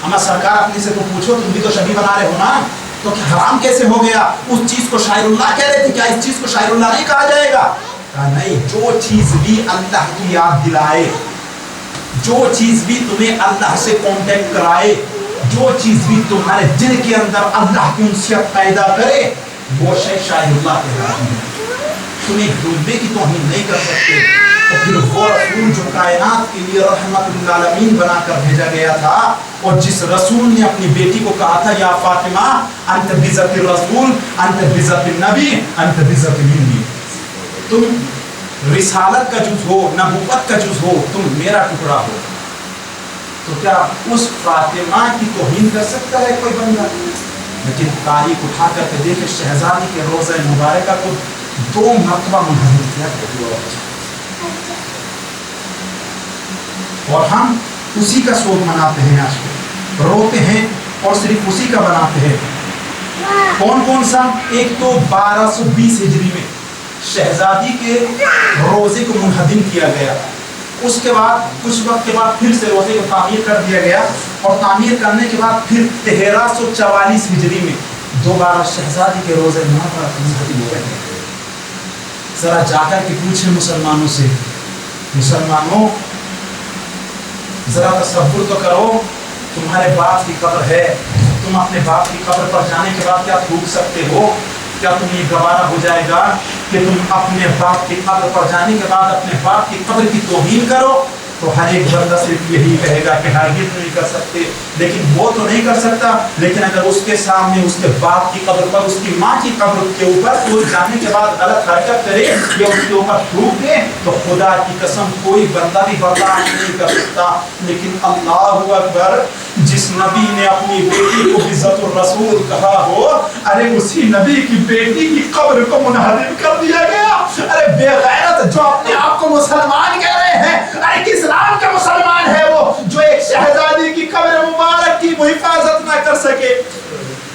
اما سرکار اپنی سے تو پوچھو، تم بھی تو شبیہ بنا رہے ہو نا، تو کیا حرام کیسے ہو گیا؟ اس چیز کو شاعر اللہ کہہ رہے تھے، کیا اس چیز کو شاعر اللہ نہیں کہا جائے گا؟ کہا نہیں، جو چیز بھی اللہ کی یاد دلائے، جو چیز بھی تمہیں اللہ سے کانٹیکٹ کرائے، جو چیز بھی تمہارے دل کے اندر اللہ کی انسیت پیدا کرے، وہ شے شاعر اللہ کہلاتی ہے۔ تم ایک دمبے کی توہین نہیں کر سکتے، تو پھر وہ رسول جو کائنات کے لیے رحمت للعالمین بنا کر بھیجا گیا تھا، اور جس رسول نے اپنی بیٹی کو کہا تھا یا فاطمہ انت بذات الرسول انت بذات النبی انت بذات منی، تم رسالت کا جز ہو، نبوت کا جز ہو، تم میرا ٹکڑا ہو۔ تو کیا اس فاطمہ کی توہین کر سکتا ہے کوئی بندہ؟ لیکن تاریخ اٹھا کر کے دیکھے شہزادی کے روزہ مبارکہ کو 2 مرتبہ منحصر کیا، اور ہم اسی کا سوگ مناتے ہیں، آج کو روتے ہیں اور صرف اسی کا بناتے ہیں۔ کون کون سا؟ ایک تو 1220 ہجری میں شہزادی کے روزے کو منہدم کیا گیا، اس کے بعد کچھ وقت کے بعد پھر سے روزے کو تعمیر کر دیا گیا، اور تعمیر کرنے کے بعد پھر 1344 ہجری میں دوبارہ شہزادی کے روزے منہدم ہو گئے۔ ذرا جا کر کے پوچھیں مسلمانوں سے، مسلمانوں ذرا تصور تو کرو، تمہارے باپ کی قبر ہے، تم اپنے باپ کی قبر پر جانے کے بعد کیا تھوک سکتے ہو؟ کیا تم یہ گوارا ہو جائے گا کہ تم اپنے باپ کی قبر پر جانے کے بعد اپنے باپ کی قبر کی توہین کرو؟ تو ہر ایک بندہ صرف یہی کہے گا کہ ہرگز نہیں کر سکتے، لیکن وہ تو نہیں کر سکتا، لیکن اگر اس کے سامنے اس کے باپ کی قبر پر، اس کی ماں کی قبر کے اوپر کوئی جانے کے بعد غلط حرکت کرے یا اس کے اوپر تھوک دے، تو خدا کی قسم کوئی بندہ بھی برداشت نہیں کر سکتا۔ لیکن اللہ اکبر، جس نبی نے اپنی بیٹی کو عزت الرسول کہا ہو، ارے اسی نبی کی بیٹی کی قبر کو منہدم کر دیا گیا۔ ارے بے غیرت جو اپنے آپ کو مسلمان کہہ رہے ہیں، ارے کس اسلام کا مسلمان ہے وہ جو ایک شہزادی کی قبر مبارک کی حفاظت نہ کر سکے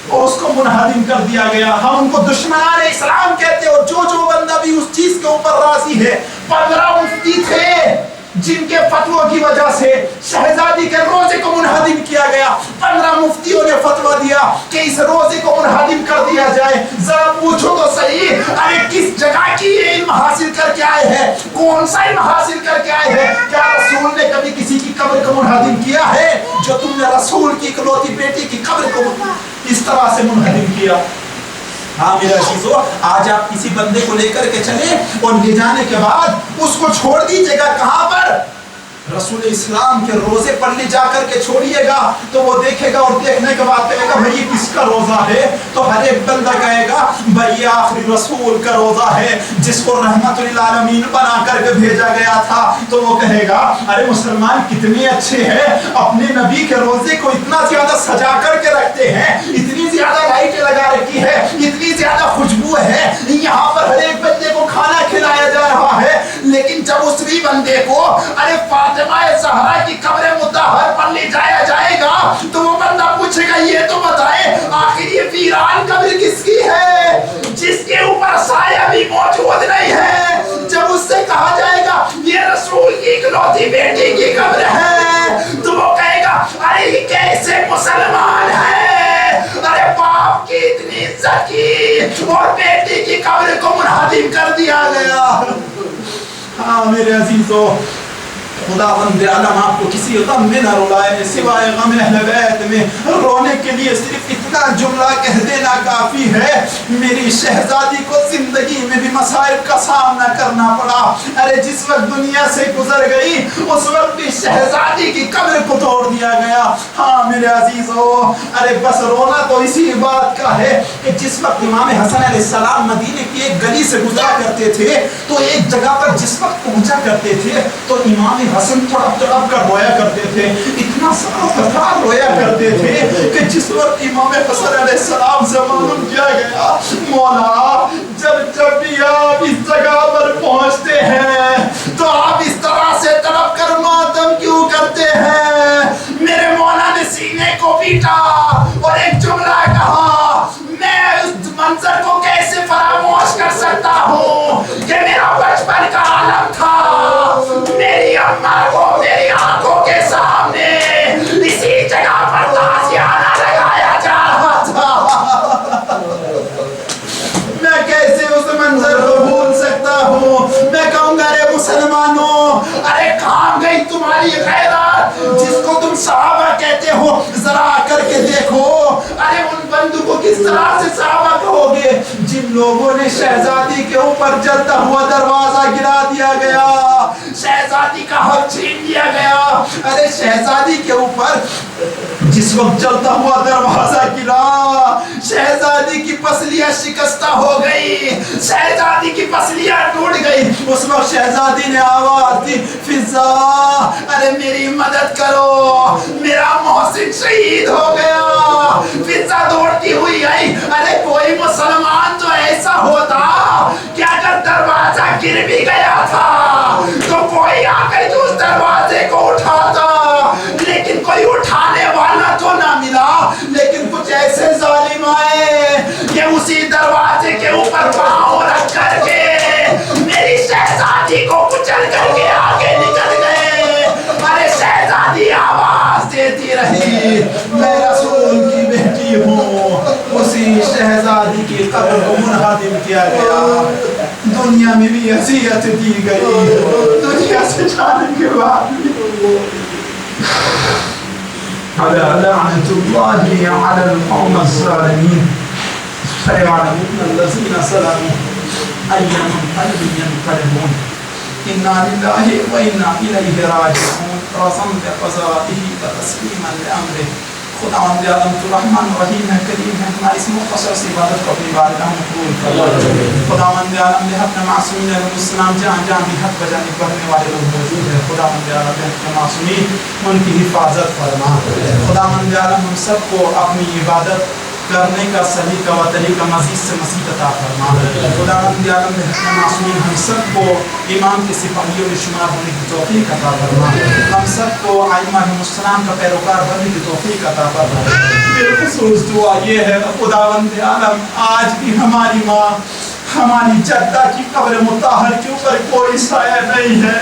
اور اس کو منہدم کر دیا گیا۔ ہم ان کو دشمنان اسلام کہتے، اور جو بندہ بھی اس چیز کے اوپر راضی ہے۔ 15 مفتی تھے جن کے فتووں کی وجہ سے شہزادی کے روزے کو منہدم کیا گیا۔ 15 مفتیوں نے فتویٰ دیا کہ اس روزے کو منہدم کر دیا جائے۔ ذرا پوچھو تو صحیح، ارے کس جگہ کی یہ علم حاصل کر کے آئے ہیں؟ کون سا علم حاصل کر کے آئے ہیں؟ کیا رسول نے کبھی کسی کی قبر کو منہدم کیا ہے؟ جو تم نے رسول کی اکلوتی بیٹی کی قبر کو اس طرح سے منہدم کیا۔ ہاں میرے عزیزو، آج آپ کسی بندے کو لے کر کے چلیں اور لے جانے کے بعد اس کو چھوڑ دیجیے گا کہاں پر؟ رسول اسلام کے روزے پر لے جا کر کے چھوڑیے گا تو وہ دیکھے گا، اور دیکھنے کے بعد کہے گا بھائی یہ کس کا روزہ ہے؟ تو ہر ایک بندہ کہے گا بھائی یہ آخری رسول کا روزہ ہے جس کو رحمت للعالمین بنا کر کے بھیجا گیا تھا۔ تو وہ کہے گا ارے مسلمان کتنے اچھے ہیں، اپنے نبی کے روزے کو اتنا زیادہ سجا کر کے رکھتے ہیں، اتنی زیادہ لائٹیں لگا رکھی ہے، اتنی زیادہ خوشبو ہے، یہاں پر ہر ایک بندے کو کھانا کھلایا جا رہا ہے۔ لیکن جب اس بھی بندے کو ارے فاطمہ زہرا کی قبر مطہر پر لے جایا جائے گا تو وہ بندہ پوچھے گا یہ تو بتائے آخر یہ ویران قبر کس کی ہے جس کے اوپر سایہ مسلمان ہے، ارے باپ کی اتنی عزت کی اور بیٹی کی قبر کو منہدم کر دیا گیا۔ ہاں میرے عزیزو، خداوند عالم آپ کو کسی غم میں نہ رلائے، سوائے غم اہل بیت میں رونے کے لیے صرف اتنا جملہ کہہ دینا کافی ہے، میری شہزادی کو زندگی میں بھی مسائل کا سامنا کرنا پڑا۔ ارے جس وقت دنیا سے گزر گئی اس وقت بھی شہزادی کی قبر کو توڑ دیا گیا۔ ہاں میرے عزیزو، ارے بس رونا تو اسی بات کا ہے کہ جس وقت امام حسن علیہ السلام مدینے کی ایک گلی سے گزرا کرتے تھے تو ایک جگہ پر جس وقت پہنچا کرتے تھے تو امام حسن تڑپ تڑپ کر رویا کرتے تھے، اتنا سارا رویا کرتے تھے کہ جس وقت امام حسن علیہ السلام سے معلوم کیا گیا، مولا جب بھی آپ اس جگہ پر پہنچتے ہیں تو آپ اس طرح سے تڑپ کر ماتم کیوں کرتے ہیں؟ میرے مولا نے سینے کو پیٹا اور ایک جملہ کہا، میں اس منظر کو کیسے فراموش کر سکتا ہوں کہ میرا بچپن کا عالم تھا، میری اماں کو میری آنکھوں کے سامنے اسی جگہ پر تازیانہ لگایا جا رہا تھا۔ میں کیسے اس منظر کو بھول سکتا ہوں؟ میں کہوں گا ارے مسلمانوں، ارے کہاں گئی تمہاری غیرت جس کو تم صحابہ کہتے ہو؟ ذرا آ کر کے دیکھو، ارے ان بندوں کو کس طرح سے صحابہ کہو گے جن لوگوں نے شہزادی کے اوپر جلتا ہوا دروازہ گرا دیا گیا، شہزادی کا حق چھین لیا گیا۔ ارے شہزادی کے اوپر جس وقت جلتا ہوا دروازہ گرا، شہزادی کی پسلیاں شکستہ ہو گئی، شہزادی کی پسلیاں ٹوٹ گئی، اس وقت شہزادی نے آواز دی، فضا ارے میری مدد کرو، میرا محسن شہید ہو گیا۔ فضا دوڑتی ہوئی آئی، ارے کوئی مسلمان تو ایسا ہوتا کہ اگر دروازہ گر بھی گیا تھا تو کوئی آ کر کے اس دروازے کو اٹھاتا، لیکن کوئی اٹھانے والا تو نہ ملا۔ لیکن کچھ ایسے ظالم آئے کہ اسی دروازے کے اوپر پاؤں رکھ کر کے میری شہزادی کو کچل کر کے آگے نکل گئے۔ ارے شہزادی آواز دیتی رہی، میں رسول کی بیٹی ہوں۔ اسی شہزادی کی قبر کو منہدم کیا گیا، دنیا میں بھی اذیت دی گئی، دنیا سے جانے کے بعد لعنة الله على القوم الظالمين فيعلمون الذين ظلموا أي منقلب ينقلبون إنا لله وإنا إليه راجعون رضا بقضائه وتسليما لأمره۔ خداوند عالم تو رحمان رحیم ہے، کریم ہے، ہماری اس مختصر سی عبادت کو اپنی بارگاہ میں قبول فرما۔ خداوند عالم بحق معصومین علیہ السلام جہاں جہاں بھی حق بجانب بڑھنے والے لوگ موجود ہیں، خداوند عالم بحق معصومین ان کی حفاظت فرما۔ خداوند عالم ہم سب کو اپنی عبادت کرنے کا سلیقہ و طریقہ مزید سے مزید عطا فرما۔ خداوند عالم بحق معصومین ہم سب کو امام کے سپاہیوں میں شمار ہونے کی توفیق عطا فرما، ہم سب کو ائمہ علیہم السلام کا پیروکار بننے کی توفیق عطا فرما۔ بالخصوص دعا یہ ہے خداوند عالم آج بھی ہماری ماں ہماری جدہ کی قبر مطہر کے اوپر کوئی سایہ نہیں ہے،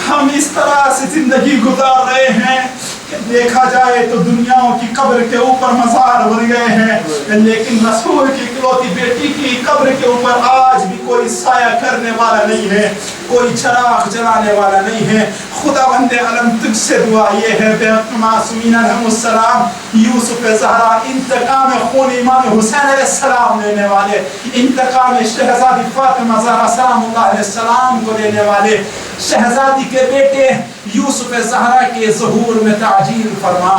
ہم اس طرح سے زندگی گزار رہے ہیں کہ دیکھا جائے تو دنیاؤں کی قبر کے اوپر مزار بن گئے ہیں، لیکن رسول کی اکلوتی بیٹی کی قبر کے اوپر آج بھی کوئی سایہ کرنے والا نہیں ہے، کوئی چراغ جلانے والا نہیں ہے۔ خداوند عالم تجھ سے دعا یہ ہے بے معصومین علیہم السلام، یوسف زہرا انتقام خون امام حسین علیہ السلام لینے والے، انتقام شہزادی فاطمہ زہرا سلام اللہ علیہ السلام کو لینے والے، شہزادی کے بیٹے یوسف زہرا کے ظہور میں تعجیل فرما۔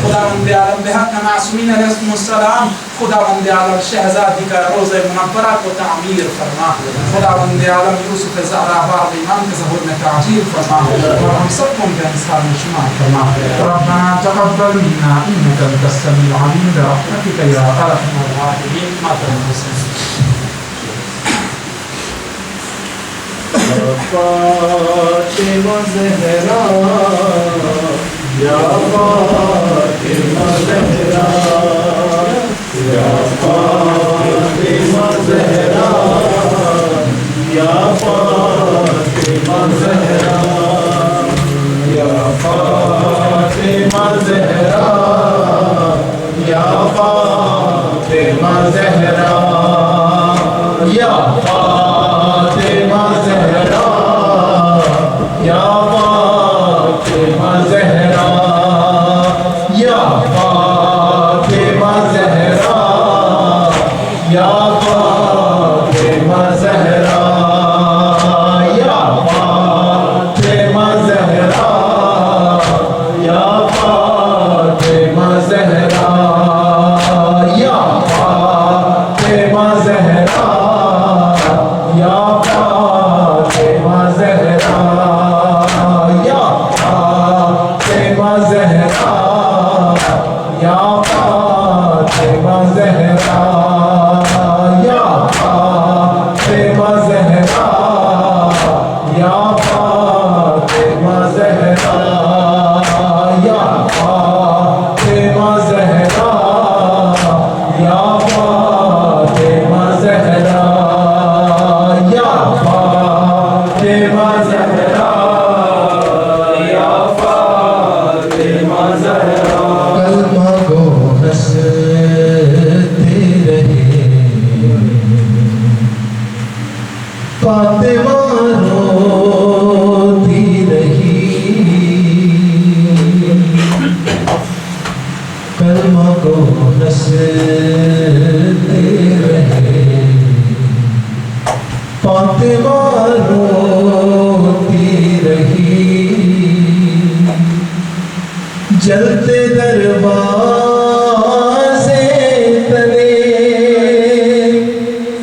خداوند عالم بحق معصومین علیہ السلام، خداوند عالم شہزادی کا روضہ منورہ کو تعمیر فرما۔ خداوند عالم یوسف زہرا بعد امام کے ظہور میں تعجیل فرما اور ہم سب کو ان کے انصار میں شمار فرما۔ ربنا تقبل منا انك انت السميع العليم برحمتك يا ارحم الراحمين۔ ماتم حسین فاطمہ زہرا یا فاطمہ زہرا یا فاطمہ زہرا یا فاطمہ زہرا یا فاطمہ زہرا فاطمہ زہرا یا فاطمہ زہرا یا فاطمہ زہرا یا فاطمہ زہرا یا فاطمہ زہرا یا فاطمہ زہرا یا فاطمہ زہرا یا فاطمہ زہرا یا فاطمہ زہرا یا فاطمہ زہرا یا فاطمہ زہرا یا فاطمہ زہرا یا فاطمہ زہرا یا فاطمہ زہرا یا فاطمہ زہرا یا فاطمہ زہرا یا فاطمہ زہرا کلمہ کو ہنستے رہے فاطمہ روتی رہی کلمہ کو ہنستے رہے فاطمہ روتی رہی جلتے دروازے تلے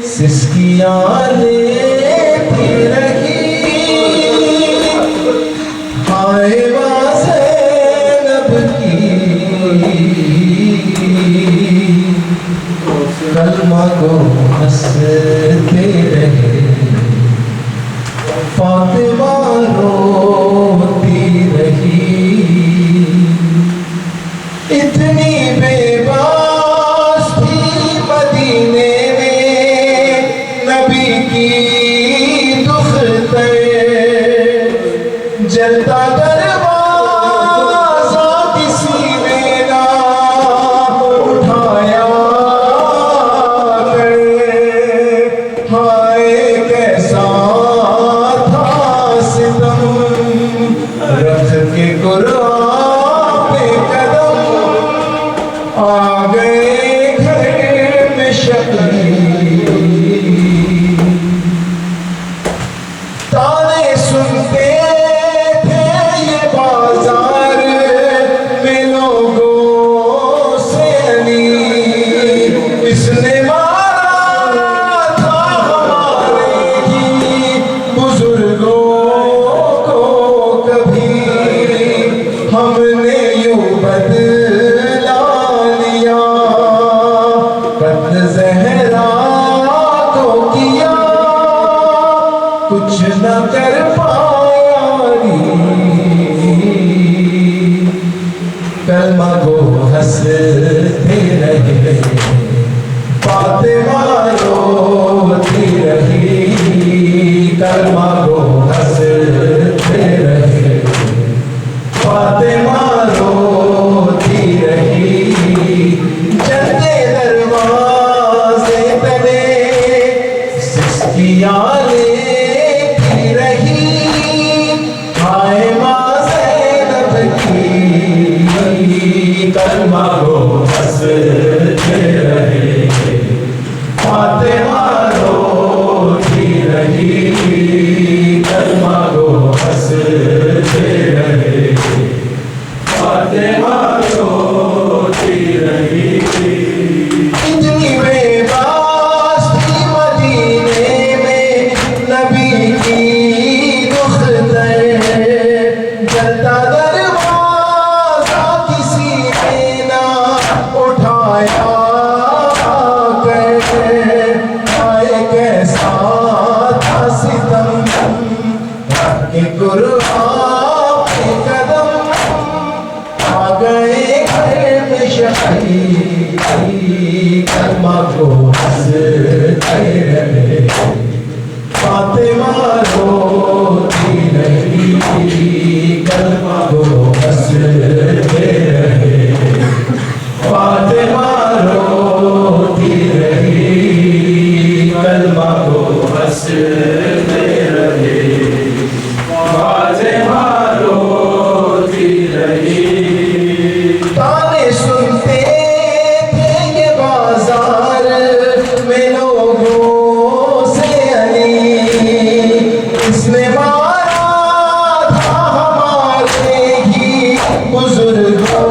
سسکیاں لیتی رہی ہائے ماں زینب کی کلمہ کو ہنستے رہے فاطمہ روتی رہی اتنی بے باس تھی مدینے میں نبی کی دختر جلتا دروازہ کسی نے نہ اٹھایا ہائے کیسا تھا ستم رکھ کے قرآن پہ قدم آ گئے گھر میں شبیر تانے سنتے تھے یہ بازار میں لوگوں سے علی اس نے مارا تھا ہمارے ہی بزرگوں کو کبھی ہم نے یوں بدلا لیا قتل زہرا کو کیا کچھ نہ کر پایا کلمہ کو ہنستے رہے فاطمہ روتی رہی کلمہ کو ہنستے رہے فاطمہ روتی رہی جلتے دروازے تلے سسکیاں لیتی رہی ہائے ماں زینب کی کلمہ کو ہنستے رہے کلمہ کو ہنستے رہے فاطمہ روتی رہی تانے سنتے تھے یہ بازار میں لوگوں سے علی اس نے مارا تھا ہمارے ہی بزرگوں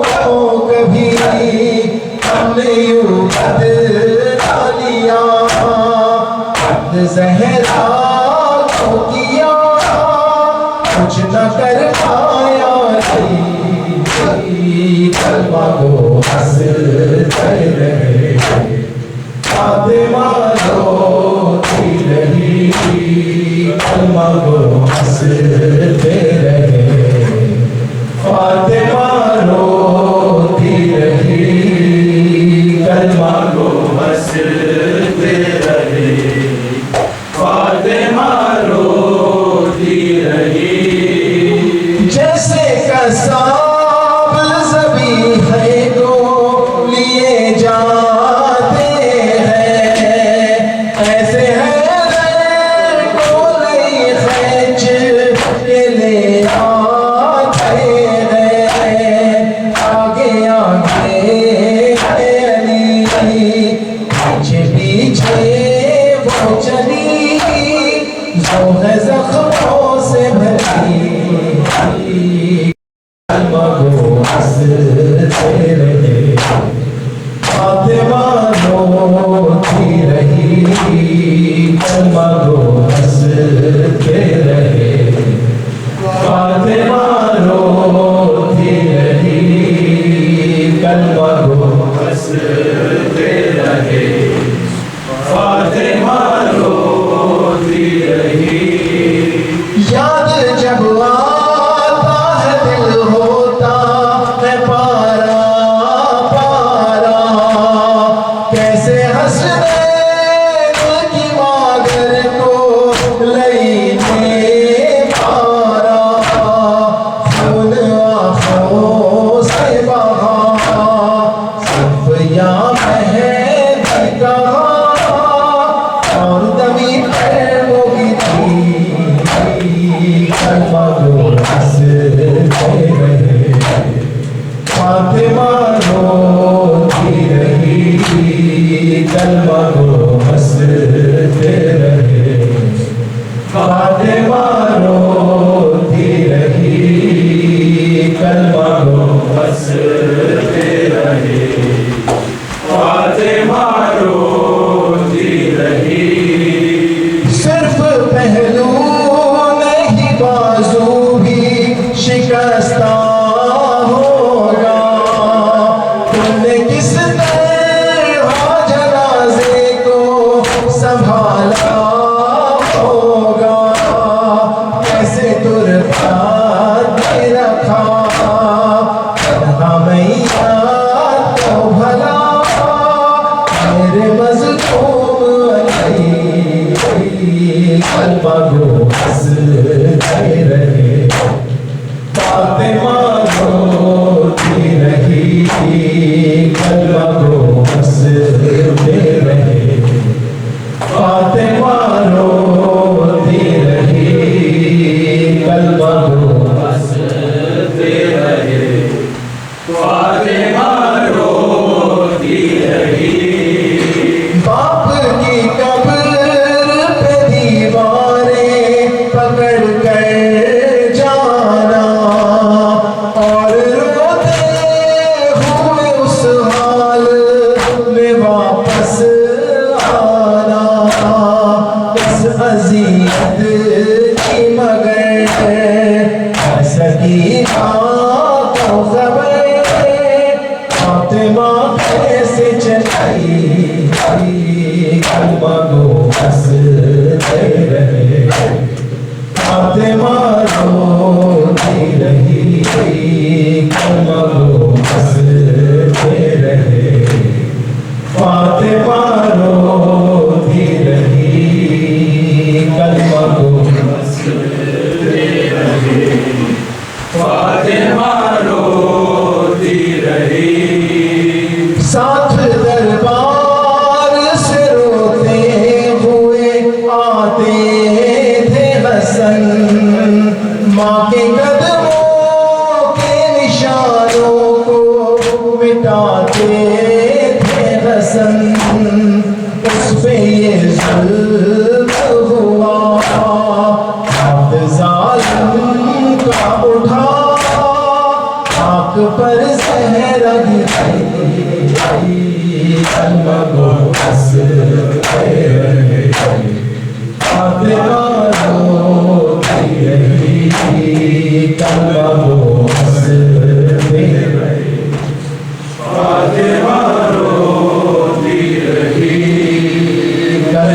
کو کبھی ہم نے یوں بدلا لیا زہرا کو کیا کچھ نہ کر پایا کلمہ کو ہنستے رہے فاطمہ روتی رہی کلمہ کو ہنستے رہے فاطمہ روتی رہی کلمہ کو ہنستے رہے فاطمہ روتی رہی جیسے قصاب ذبیحے کو لیے جاتے ہیں ایسے حیدر کو نئی خیچ کے لے آتے ہیں آگے آگے علی پیچھے پیچھے وہ چلی ذوق زخموں سے بھری کلمہ کو ہنستے رہے فاطمہ روتی رہی کلمہ کو ہنستے رہے فاطمہ روتی رہی کلمہ کو ہنستے رہے فاطمہ روتی رہی یاد جب آتا ہے دل ہوتا ہے پارا پارا کیسے حسنین کی مادر کو لینے پارا خون آنکھوں سے بہا صرف یا مہندی کہا اور دمی پر وہ بھی تھی کلمہ کو ہنستے رہے فاطمہ روتی رہی کلمہ کو ہنستے رہے فاطمہ روتی رہی کلمہ کو ہنستے رہے فاطمہ روتی رہی صرف پہلو نہیں بازو بھی شکستہ ہوگا تم نے کس طرح جنازے کو سنبھالا ہوگا کیسے تربات میں رکھا تنہا میاں تو بھلا میرے مظلوم علی کلمہ کو ہنستے رہے فاطمہ روتی رہی کلمہ کو ہنستے رہے فاطمہ روتی رہی کلمہ کو ہنستے رہے فاطمہ روتی رہی باپ کی قبر پہ دیواریں پکڑ کر جانا اور روتے ہوئے اس حال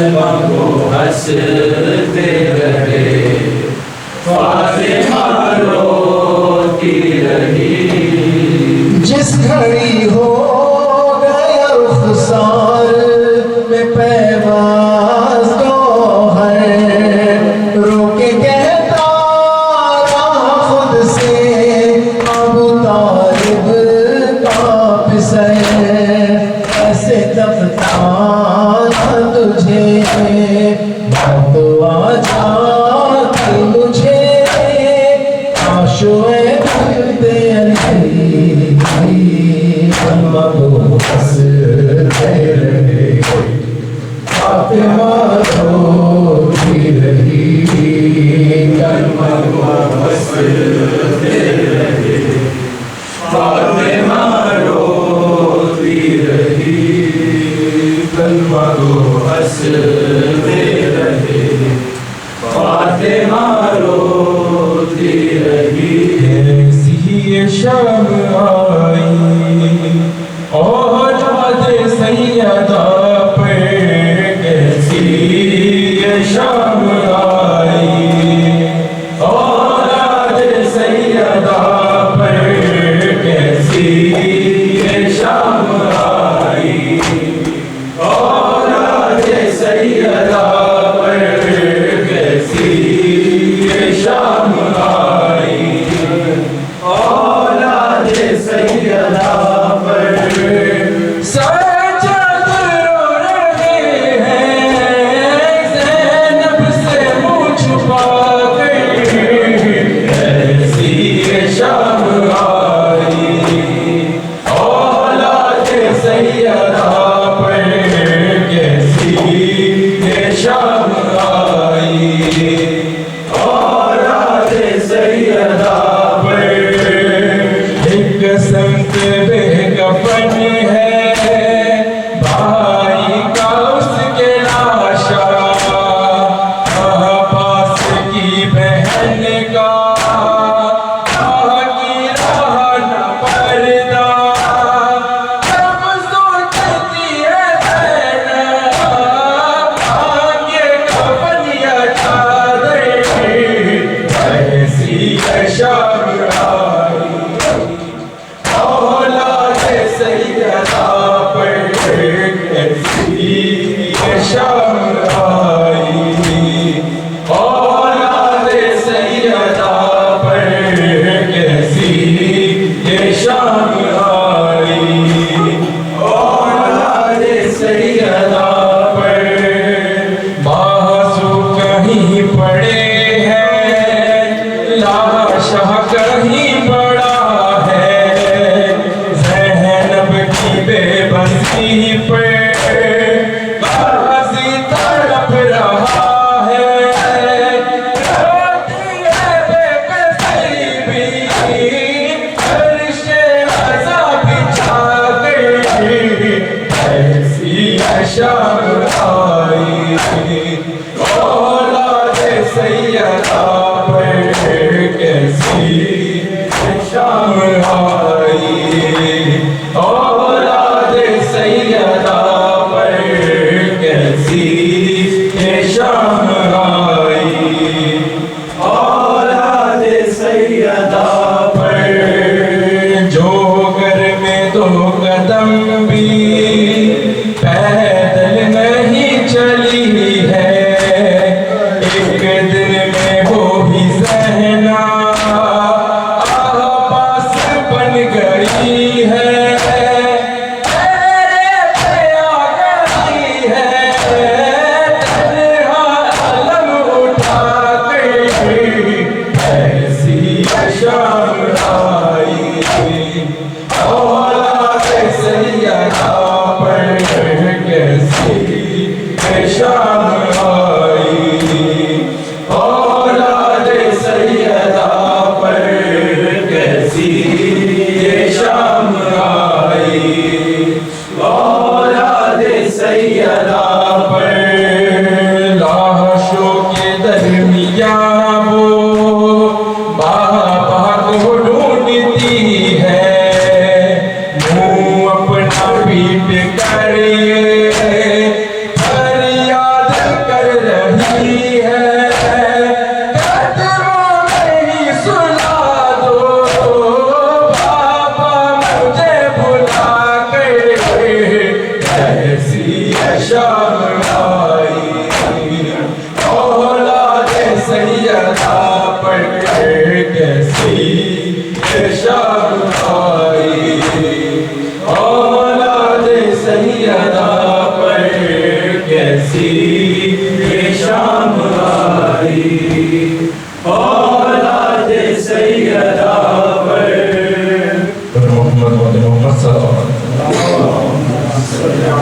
کلمہ کو ہنستے رہے فاطمہ روتی رہی جس گھڑی ہو گیا رخسار میں پیواز گوہر رو کے کہتا رہا خود سے ابو طالب کا پسر ایسے تفتانا تجھے موت آ جاتی مجھے عاشوے بنتے علی کلمہ کو ہنستے رہے فاطمہ روتی رہی کلمہ کو ہنستے رہے فاطمہ روتی رہی کلمہ کو ہنستے رہے فاطمہ روتی رہی ایسی یہ شب آئی اولاد سیدہ پر کیسی یہ شب آئی اولاد سیدہ پر کیسی یہ شب آئی اولاد سیدہ پر کیسی یہ شام آئی اولاد سیدہ پر سجد رو رہے ہیں زینب سے منہ چھپا کر ایسی یہ شام آئی اولاد سیدہ پر کیسی یہ شام آئی اولاد سیدہ پر ایک سمت بے کفن ہے بھائی کا اس کے لاشا عباس کی بہن کا کی راہ نہ پردہ جب سوچتی ہے زینب آگے کفن یا چادر ایسی ہے شب آئی اولاد سیدہ پر کیسی یہ شب آئی اولاد سیدہ پر کیسی یہ شب آئی اولاد سیدہ پر بازو کہیں پڑے ہیں لاشا کہیں پڑا ہے زینب کی بے بسی پہ غازی تڑپ رہا ہے روتی ہے بے کسی بھی عرش عزا بچھا گئی ایسی شب آئی اولاد سیدہ پر کیسی شب آئی اولاد سیدہ پر کیسی شب آئی اولاد سیدہ پر جو گھر میں دو قدم بھی پیدل نہیں چلی ہے شام آئی اولاد سیدہ پر کیسی یہ شام آئی اولاد سیدہ پر کیسی یہ شام آئی اولاد سیدہ پر محمد صلی اللہ علیہ وسلم